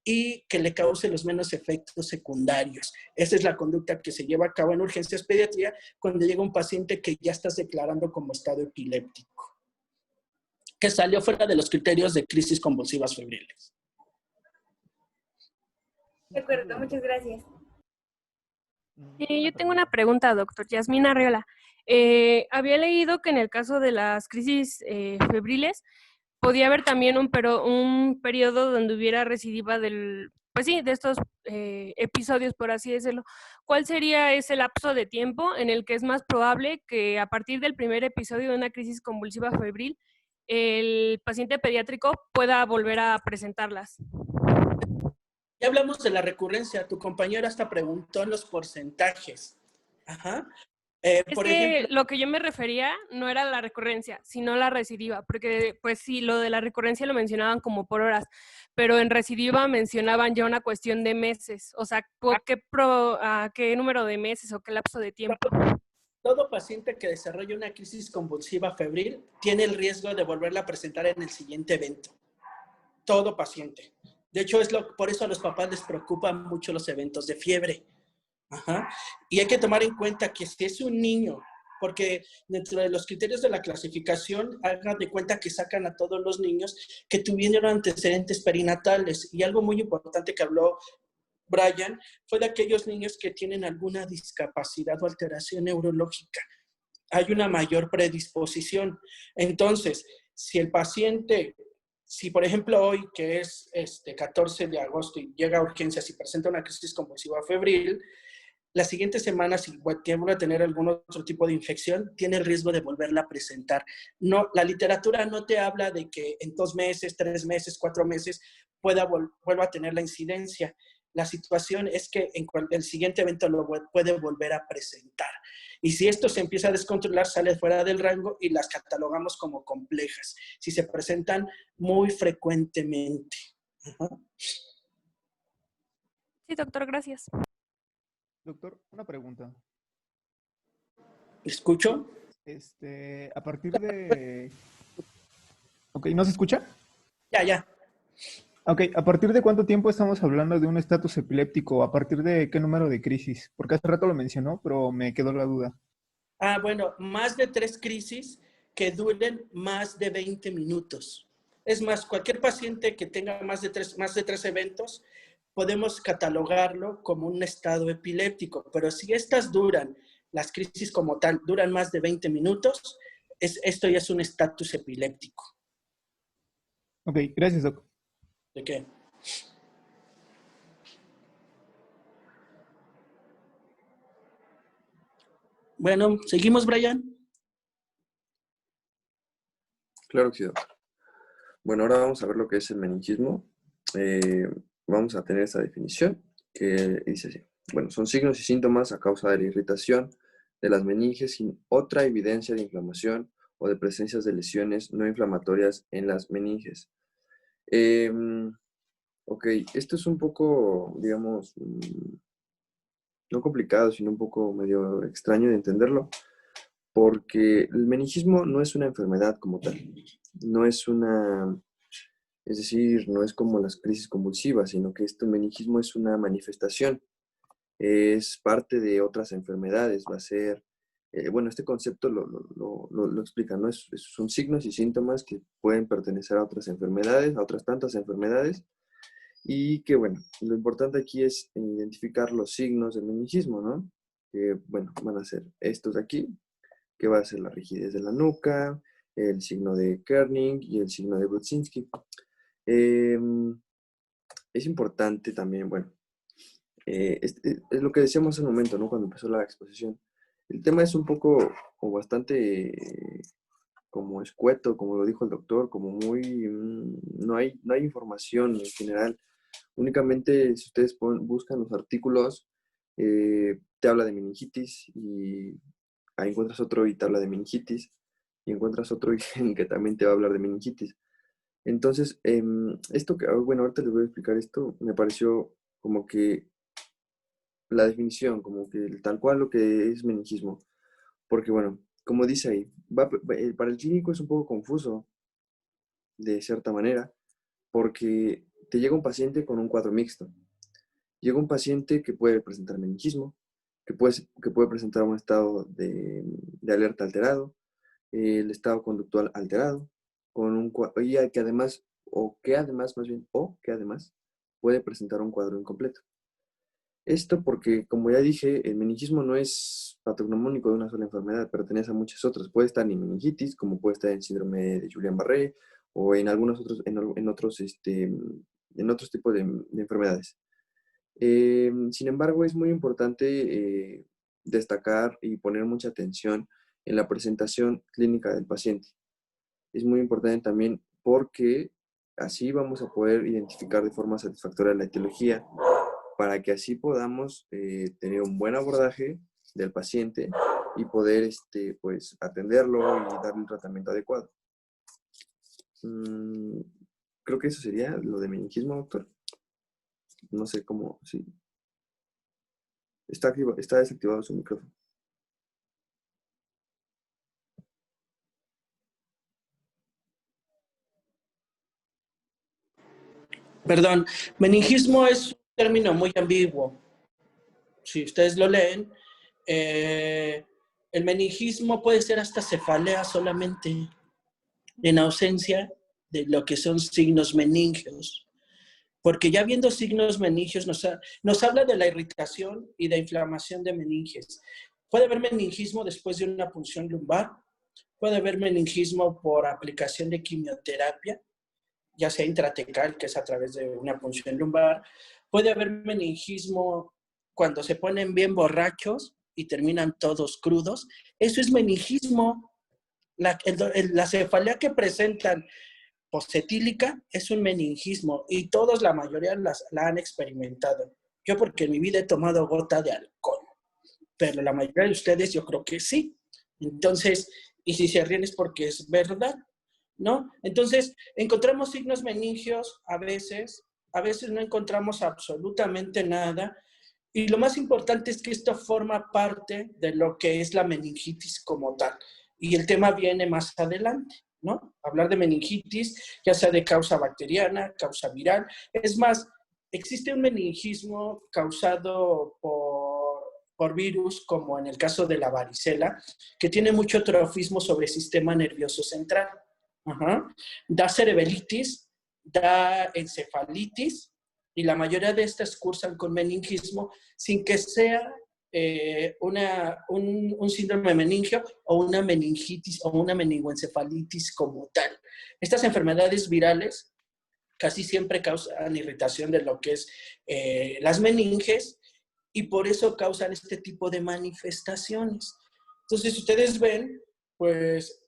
y que le cause los menos efectos secundarios. Esa es la conducta que se lleva a cabo en urgencias pediatría cuando llega un paciente que ya estás declarando como estado epiléptico, que salió fuera de los criterios de crisis convulsivas febriles.
De acuerdo, muchas gracias.
Yo tengo una pregunta, doctor Yasmín Arriola. Había leído que en el caso de las crisis febriles podía haber también un periodo donde hubiera recidiva pues sí, de estos episodios, por así decirlo. ¿Cuál sería ese lapso de tiempo en el que es más probable que a partir del primer episodio de una crisis convulsiva febril el paciente pediátrico pueda volver a presentarlas?
Ya hablamos de la recurrencia. Tu compañera hasta preguntó en los porcentajes. Ajá.
Por ejemplo, lo que yo me refería no era la recurrencia, sino la recidiva, porque pues sí, lo de la recurrencia lo mencionaban como por horas, pero en recidiva mencionaban ya una cuestión de meses, o sea, ¿qué número de meses o qué lapso de tiempo?
Todo paciente que desarrolla una crisis convulsiva febril tiene el riesgo de volverla a presentar en el siguiente evento. Todo paciente. De hecho, por eso a los papás les preocupan mucho los eventos de fiebre. Ajá. Y hay que tomar en cuenta que si es un niño, porque dentro de los criterios de la clasificación, hagan de cuenta que sacan a todos los niños que tuvieron antecedentes perinatales. Y algo muy importante que habló Brian fue de aquellos niños que tienen alguna discapacidad o alteración neurológica. Hay una mayor predisposición. Entonces, si el paciente, si por ejemplo hoy, que es 14 de agosto y llega a urgencias y presenta una crisis convulsiva febril, la siguiente semana, si vuelve a tener algún otro tipo de infección, tiene el riesgo de volverla a presentar. No, la literatura no te habla de que en 2 meses, 3 meses, 4 meses vuelva a tener la incidencia. La situación es que en el siguiente evento lo puede volver a presentar. Y si esto se empieza a descontrolar, sale fuera del rango y las catalogamos como complejas, si se presentan muy frecuentemente.
Sí, doctor, gracias.
Doctor, una pregunta.
¿Escucho?
A partir de... Ok, ¿no se escucha?
Ya.
Ok, ¿a partir de cuánto tiempo estamos hablando de un estatus epiléptico? ¿A partir de qué número de crisis? Porque hace rato lo mencionó, pero me quedó la duda.
Bueno, más de 3 crisis que duren más de 20 minutos. Es más, cualquier paciente que tenga más de tres eventos, podemos catalogarlo como un estado epiléptico, pero si estas duran, las crisis como tal, duran más de 20 minutos, esto ya es un estatus epiléptico.
Ok, gracias, doc.
¿De qué? Bueno, ¿seguimos, Brian?
Claro que sí, doctor. Bueno, ahora vamos a ver lo que es el meningismo. Vamos a tener esta definición que dice así. Bueno, son signos y síntomas a causa de la irritación de las meninges sin otra evidencia de inflamación o de presencias de lesiones no inflamatorias en las meninges. Ok, esto es un poco, digamos, no complicado, sino un poco medio extraño de entenderlo, porque el meningismo no es una enfermedad como tal, no es es decir, no es como las crisis convulsivas, sino que este meningismo es una manifestación, es parte de otras enfermedades, va a ser, bueno, este concepto lo explica, ¿no? Son signos y síntomas que pueden pertenecer a otras enfermedades, a otras tantas enfermedades, y que, bueno, lo importante aquí es identificar los signos del meningismo, ¿no? Que, bueno, van a ser estos de aquí, que va a ser la rigidez de la nuca, el signo de Kerning y el signo de Brudzinski. Es importante también, bueno, es lo que decíamos hace un momento, ¿no? Cuando empezó la exposición. El tema es un poco o bastante como escueto, como lo dijo el doctor, como muy, no hay información en general. Únicamente si ustedes buscan los artículos, te habla de meningitis y ahí encuentras otro y te habla de meningitis y encuentras otro y que también te va a hablar de meningitis. Entonces, esto que, bueno, ahorita les voy a explicar esto, me pareció como que la definición, como que tal cual lo que es meningismo. Porque, bueno, como dice ahí, para el clínico es un poco confuso, de cierta manera, porque te llega un paciente con un cuadro mixto. Llega un paciente que puede presentar meningismo, que puede presentar un estado de alerta alterado, el estado conductual alterado, y que además, o que además puede presentar un cuadro incompleto. Esto porque, como ya dije, el meningismo no es patognomónico de una sola enfermedad, pertenece a muchas otras. Puede estar en meningitis, como puede estar en síndrome de Guillain-Barré o en algunos otros, en otros tipos de enfermedades. Sin embargo, es muy importante destacar y poner mucha atención en la presentación clínica del paciente. Es muy importante también porque así vamos a poder identificar de forma satisfactoria la etiología para que así podamos tener un buen abordaje del paciente y poder pues, atenderlo y darle un tratamiento adecuado. Creo que eso sería lo de meningismo, doctor. No sé cómo, sí. Está desactivado su micrófono.
Perdón, meningismo es un término muy ambiguo. Si ustedes lo leen, el meningismo puede ser hasta cefalea solamente, en ausencia de lo que son signos meningios. Porque ya viendo signos meningios nos habla de la irritación y de inflamación de meninges. Puede haber meningismo después de una punción lumbar, puede haber meningismo por aplicación de quimioterapia, ya sea intratecal, que es a través de una punción lumbar, puede haber meningismo cuando se ponen bien borrachos y terminan todos crudos. Eso es meningismo. La cefalea que presentan postetílica es un meningismo y todos, la mayoría, la han experimentado. Yo porque en mi vida he tomado gota de alcohol, pero la mayoría de ustedes yo creo que sí. Entonces, y si se ríen es porque es verdad, ¿no? Entonces, encontramos signos meningios a veces no encontramos absolutamente nada. Y lo más importante es que esto forma parte de lo que es la meningitis como tal. Y el tema viene más adelante, ¿no? Hablar de meningitis, ya sea de causa bacteriana, causa viral. Es más, existe un meningismo causado por virus, como en el caso de la varicela, que tiene mucho trofismo sobre el sistema nervioso central. Da cerebelitis, da encefalitis, y la mayoría de estas cursan con meningismo sin que sea un síndrome meningio o una meningitis o una meningoencefalitis como tal. Estas enfermedades virales casi siempre causan irritación de lo que es las meninges y por eso causan este tipo de manifestaciones. Entonces, si ustedes ven, pues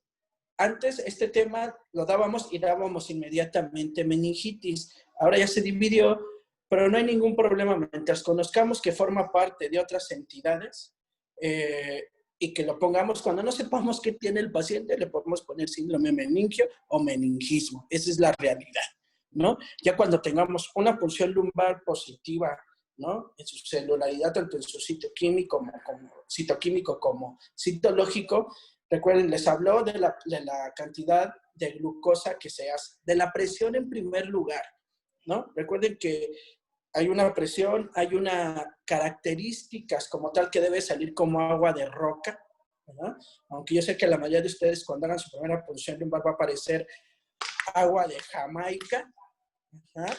antes este tema lo dábamos y dábamos inmediatamente meningitis. Ahora ya se dividió, pero no hay ningún problema mientras conozcamos que forma parte de otras entidades y que lo pongamos cuando no sepamos qué tiene el paciente, le podemos poner síndrome meningio o meningismo. Esa es la realidad, ¿no? Ya cuando tengamos una punción lumbar positiva, ¿no? En su celularidad, tanto en su citoquímico como citológico. Recuerden, les habló de la cantidad de glucosa que se hace, de la presión en primer lugar, ¿no? Recuerden que hay una presión, hay unas características como tal que debe salir como agua de roca, ¿verdad? Aunque yo sé que la mayoría de ustedes cuando hagan su primera punción lumbar va a aparecer agua de Jamaica, ¿verdad?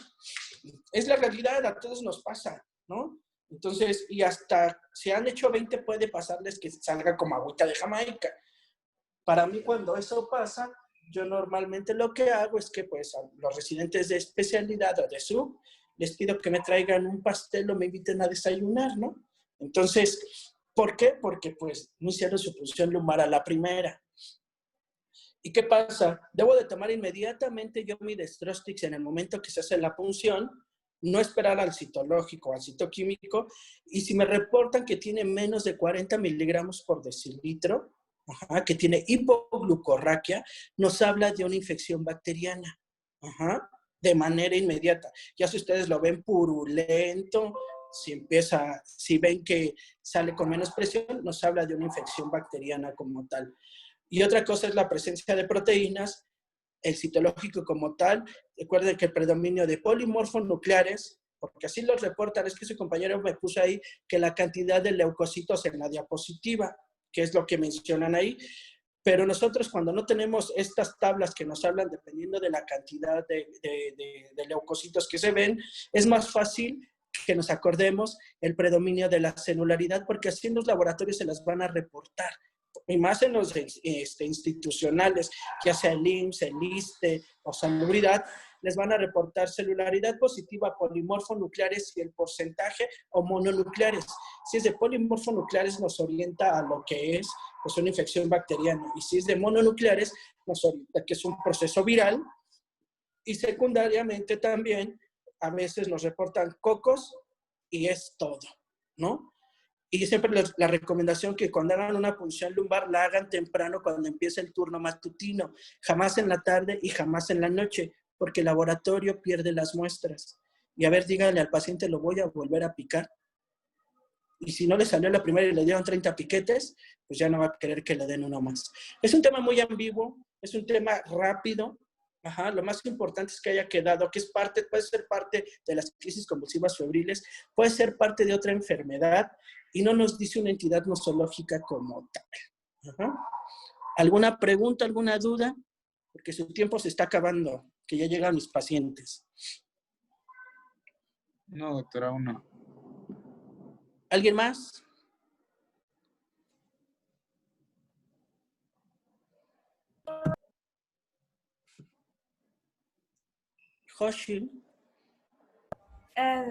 Es la realidad, a todos nos pasa, ¿no? Entonces, y hasta si han hecho 20 puede pasarles que salga como agüita de Jamaica. Para mí, cuando eso pasa, yo normalmente lo que hago es que pues a los residentes de especialidad o de sub, les pido que me traigan un pastel o me inviten a desayunar, ¿no? Entonces, ¿Por qué? Porque pues no hicieron su punción lumbar a la primera. ¿Y qué pasa? Debo de tomar inmediatamente yo mi Dextrostix en el momento que se hace la punción, no esperar al citológico, al citoquímico, y si me reportan que tiene menos de 40 miligramos por decilitro, que tiene hipoglucorraquia, nos habla de una infección bacteriana, de manera inmediata. Ya si ustedes lo ven purulento, si ven que sale con menos presión, nos habla de una infección bacteriana como tal. Y otra cosa es la presencia de proteínas, el citológico como tal. Recuerden que el predominio de polimorfonucleares, porque así lo reportan, es que su compañero me puso ahí que la cantidad de leucocitos en la diapositiva, que es lo que mencionan ahí, pero nosotros cuando no tenemos estas tablas que nos hablan dependiendo de la cantidad de leucocitos que se ven, es más fácil que nos acordemos el predominio de la celularidad, porque así en los laboratorios se las van a reportar, y más en los institucionales, ya sea el IMSS, el ISSSTE o Salubridad, les van a reportar celularidad positiva, polimorfonucleares y el porcentaje, o mononucleares. Si es de polimorfonucleares, nos orienta a lo que es pues, una infección bacteriana, y si es de mononucleares, nos orienta que es un proceso viral, y secundariamente también a veces nos reportan cocos y es todo, ¿no? Y siempre la recomendación que cuando hagan una punción lumbar la hagan temprano cuando empiece el turno matutino, jamás en la tarde y jamás en la noche, porque el laboratorio pierde las muestras. Y a ver, díganle al paciente, lo voy a volver a picar. Y si no le salió la primera y le dieron 30 piquetes, pues ya no va a querer que le den uno más. Es un tema muy ambiguo, es un tema rápido. Lo más importante es que haya quedado, que es parte, puede ser parte de las crisis convulsivas febriles, puede ser parte de otra enfermedad, y no nos dice una entidad nosológica como tal. ¿Alguna pregunta, alguna duda? Porque su tiempo se está acabando, que ya llegan mis pacientes.
No, doctora, aún no.
¿Alguien más? Joshil.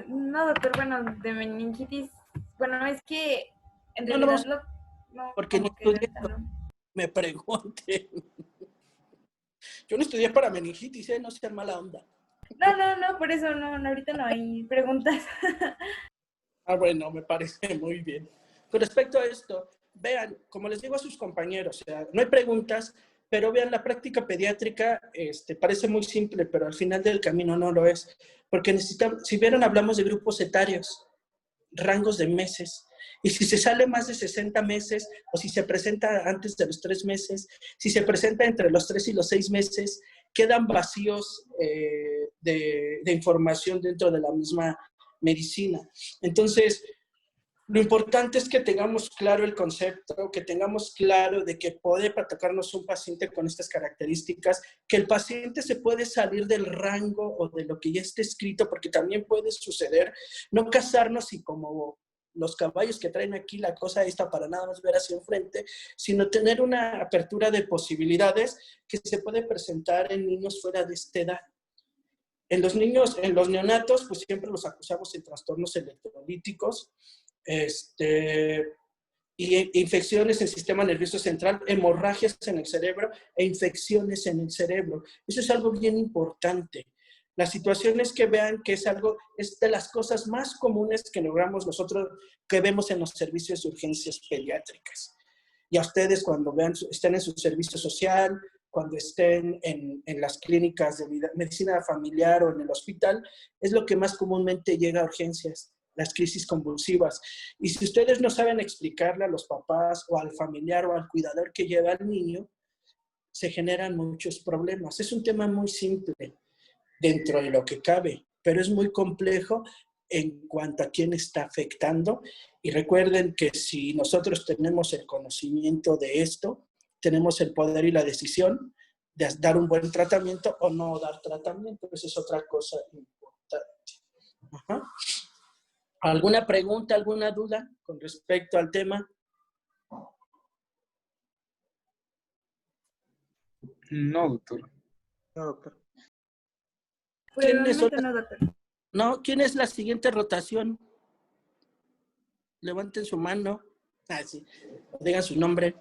No, doctor, bueno, de meningitis, bueno, es que en
No, no,
realidad
porque ni estudié, me pregunten. Yo no estudié para meningitis, no sean mala onda.
No, por eso no, ahorita no hay preguntas.
Bueno, me parece muy bien. Con respecto a esto, vean, como les digo a sus compañeros, o sea, no hay preguntas, pero vean, la práctica pediátrica parece muy simple, pero al final del camino no lo es. Porque necesitamos, si vieron, hablamos de grupos etarios, rangos de meses. Y si se sale más de 60 meses, o si se presenta antes de los 3 meses, si se presenta entre los 3 y los 6 meses, quedan vacíos de información dentro de la misma medicina. Entonces, lo importante es que tengamos claro el concepto, que tengamos claro de que puede atacarnos un paciente con estas características, que el paciente se puede salir del rango o de lo que ya está escrito, porque también puede suceder, no casarnos y como los caballos que traen aquí la cosa esta para nada más ver hacia enfrente, sino tener una apertura de posibilidades que se puede presentar en niños fuera de esta edad. En los niños, en los neonatos, pues siempre los acusamos de trastornos electrolíticos, y infecciones en el sistema nervioso central, hemorragias en el cerebro e infecciones en el cerebro. Eso es algo bien importante. La situación es que vean que es de las cosas más comunes que logramos nosotros, que vemos en los servicios de urgencias pediátricas. Y a ustedes cuando estén en su servicio social, cuando estén en las clínicas de medicina familiar o en el hospital, es lo que más comúnmente llega a urgencias, las crisis convulsivas. Y si ustedes no saben explicarle a los papás o al familiar o al cuidador que lleva al niño, se generan muchos problemas. Es un tema muy simple dentro de lo que cabe, pero es muy complejo en cuanto a quién está afectando. Y recuerden que si nosotros tenemos el conocimiento de esto, tenemos el poder y la decisión de dar un buen tratamiento o no dar tratamiento. Esa es otra cosa importante. ¿Alguna pregunta, alguna duda con respecto al tema?
No, doctor.
No, doctor.
¿Quién es la siguiente rotación? Levanten su mano. Ah, sí. Digan su nombre.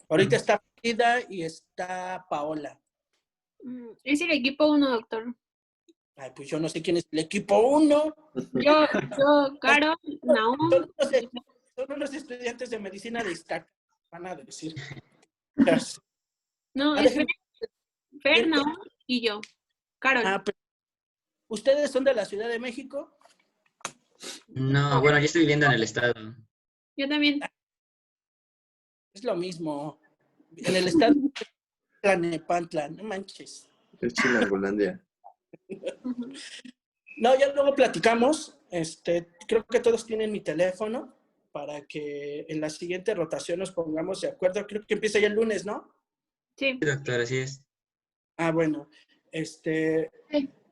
Ahorita está Frida y está Paola.
Es el equipo 1, doctor.
Ay, pues yo no sé quién es el equipo 1.
Yo, Carol, Naum.
Son unos estudiantes de medicina de Iztaca, van a decir.
No,
Ah,
es
déjenme-
Fer, Naum y yo. Carol.
pero ¿ustedes son de la Ciudad de México?
No, bueno, yo estoy viviendo en el estado.
Yo también.
Es lo mismo. En el estado de Tlanepantla, no manches.
Es Chilangolandia.
No, ya luego platicamos. Creo que todos tienen mi teléfono para que en la siguiente rotación nos pongamos de acuerdo. Creo que empieza ya el lunes, ¿no?
Sí.
Sí, doctor, así es.
Ah, bueno.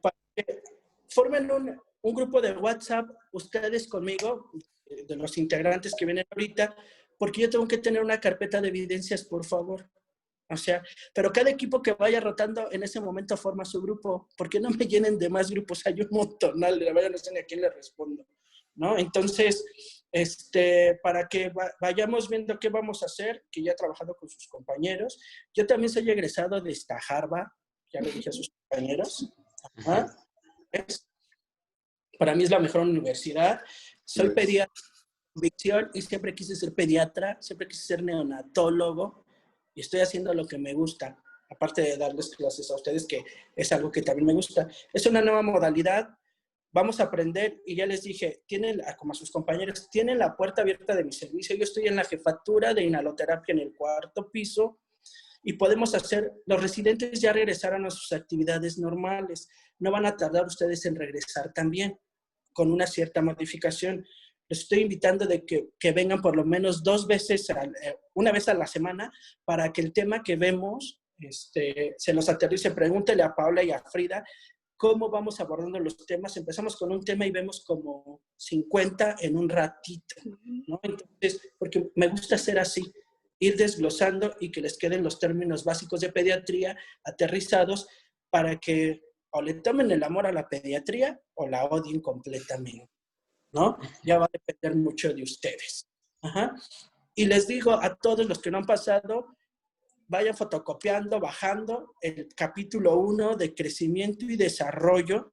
Para que formen un grupo de WhatsApp, ustedes conmigo, de los integrantes que vienen ahorita, porque yo tengo que tener una carpeta de evidencias, por favor. O sea, pero cada equipo que vaya rotando en ese momento forma su grupo, porque no me llenen de más grupos, hay un montón, la verdad no sé ni a quién le respondo, ¿no? Entonces, para que vayamos viendo qué vamos a hacer, que ya he trabajado con sus compañeros. Yo también soy egresado de esta Harvard, ya le dije a sus compañeros. Ajá. Para mí es la mejor universidad. Soy pediatra y siempre quise ser pediatra, siempre quise ser neonatólogo. Y estoy haciendo lo que me gusta, aparte de darles clases a ustedes, que es algo que también me gusta. Es una nueva modalidad, vamos a aprender, y ya les dije, como a sus compañeros, tienen la puerta abierta de mi servicio. Yo estoy en la jefatura de inhaloterapia en el 4º piso, y podemos hacer, los residentes ya regresaron a sus actividades normales. No van a tardar ustedes en regresar también, con una cierta modificación. Les estoy invitando de que vengan por lo menos 2 veces, una vez a la semana, para que el tema que vemos se los aterrice. Pregúntele a Paula y a Frida cómo vamos abordando los temas. Empezamos con un tema y vemos como 50 en un ratito, ¿no? Entonces, porque me gusta hacer así, ir desglosando y que les queden los términos básicos de pediatría aterrizados para que o le tomen el amor a la pediatría o la odien completamente, ¿no? Ya va a depender mucho de ustedes. Ajá. Y les digo a todos los que no han pasado, vayan fotocopiando, bajando el capítulo 1 de crecimiento y desarrollo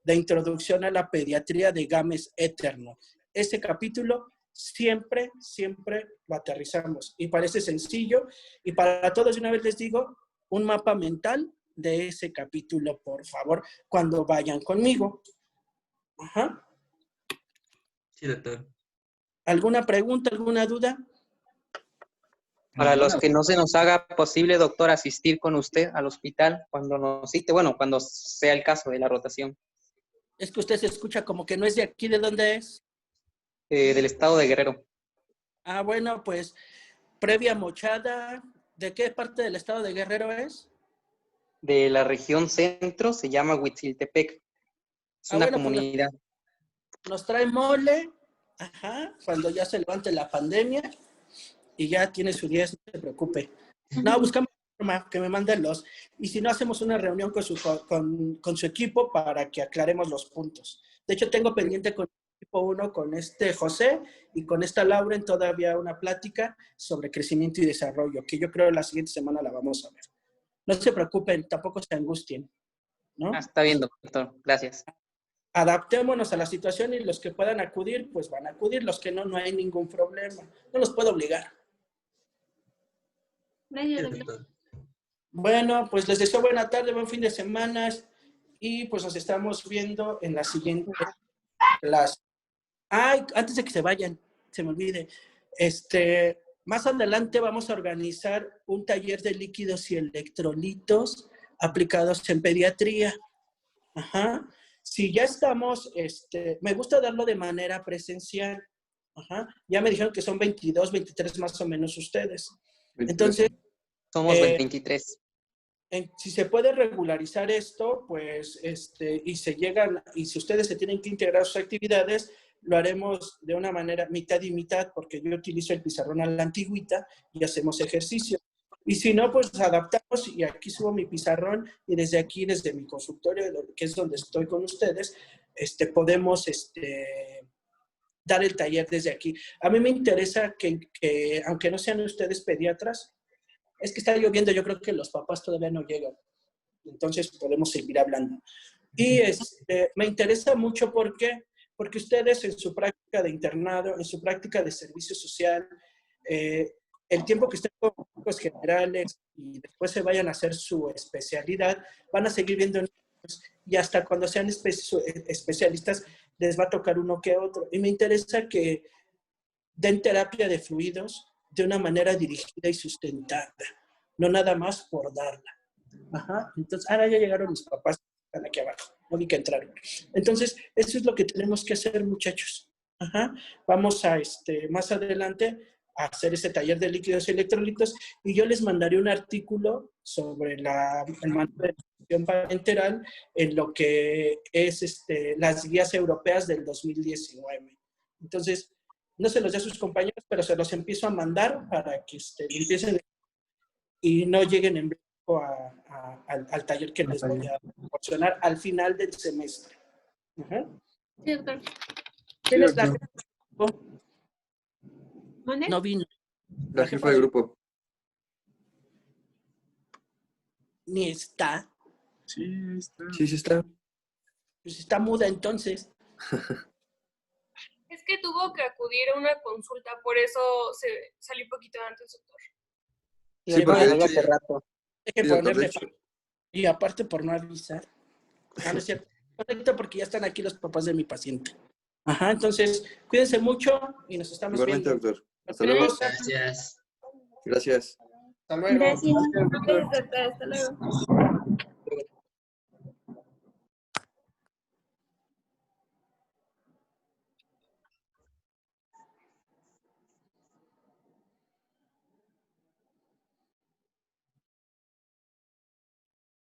de introducción a la pediatría de Gámez Eterno. Ese capítulo siempre lo aterrizamos y parece sencillo. Y para todos de una vez les digo, un mapa mental de ese capítulo, por favor, cuando vayan conmigo. Ajá.
Sí, doctor.
¿Alguna pregunta, alguna duda?
Para los que no se nos haga posible, doctor, asistir con usted al hospital cuando nos cite, bueno, cuando sea el caso de la rotación.
Es que usted se escucha como que no es de aquí. ¿De dónde es?
Del estado de Guerrero.
Ah, bueno, pues previa mochada. ¿De qué parte del estado de Guerrero es?
De la región centro, se llama Huitziltepec. Es una
bueno,
comunidad.
Pues nos trae mole, ajá, cuando ya se levante la pandemia y ya tiene su día, no se preocupe. No, buscamos forma que me manden los, y si no, hacemos una reunión con su equipo para que aclaremos los puntos. De hecho, tengo pendiente con el equipo 1, con José y con esta Lauren todavía una plática sobre crecimiento y desarrollo, que yo creo la siguiente semana la vamos a ver. No se preocupen, tampoco se angustien, ¿no?
Está bien, doctor. Gracias.
Adaptémonos a la situación y los que puedan acudir, pues van a acudir. Los que no, no hay ningún problema. No los puedo obligar.
Gracias, doctor.
Bueno, pues les deseo buena tarde, buen fin de semana y pues nos estamos viendo en la siguiente clase. Ay, antes de que se vayan, se me olvide. Más adelante vamos a organizar un taller de líquidos y electrolitos aplicados en pediatría. Ajá. Si ya estamos, me gusta darlo de manera presencial. Ajá. Ya me dijeron que son 22, 23 más o menos ustedes. 23. Entonces,
somos 23.
Si se puede regularizar esto, pues, y si ustedes se tienen que integrar a sus actividades, lo haremos de una manera mitad y mitad, porque yo utilizo el pizarrón a la antigüita y hacemos ejercicio. Y si no, pues adaptamos y aquí subo mi pizarrón y desde aquí, desde mi consultorio, que es donde estoy con ustedes, podemos dar el taller desde aquí. A mí me interesa que aunque no sean ustedes pediatras, es que está lloviendo, yo creo que los papás todavía no llegan. Entonces podemos seguir hablando. Y me interesa mucho porque ustedes en su práctica de internado, en su práctica de servicio social, el tiempo que estén con médicos generales y después se vayan a hacer su especialidad, van a seguir viendo niños y hasta cuando sean especialistas les va a tocar uno que otro. Y me interesa que den terapia de fluidos de una manera dirigida y sustentada, no nada más por darla. Ajá. Entonces, ahora ya llegaron mis papás, están aquí abajo, no vi que entraron. Entonces, eso es lo que tenemos que hacer, muchachos. Ajá. Vamos a, más adelante, a hacer ese taller de líquidos y electrolitos y yo les mandaré un artículo sobre el manual de nutrición parenteral en lo que es las guías europeas del 2019. Entonces, no se los dé a sus compañeros, pero se los empiezo a mandar para que empiecen y no lleguen en blanco al taller que les voy a proporcionar al final del semestre. Ajá.
Sí, doctor.
¿Quién es la jefa?
¿Mande?
No vino.
La jefa de grupo.
Ni está.
Sí, está.
Sí, sí está.
Pues está muda entonces.
Es que tuvo que acudir a una consulta, por eso se salió un poquito antes, doctor.
Y
Sí,
ahí
porque
van
de
allá
hecho
hace rato.
Hay que
Sí, doctor,
ponerle
de hecho.
y aparte por no avisar. Ah, no es cierto. Correcto, porque ya están aquí los papás de mi paciente. Ajá, entonces, cuídense mucho y nos estamos
Igualmente,
viendo.
doctor. Hasta luego.
Gracias.
Gracias.
Hasta luego.
Gracias. Gracias, doctor. Hasta luego.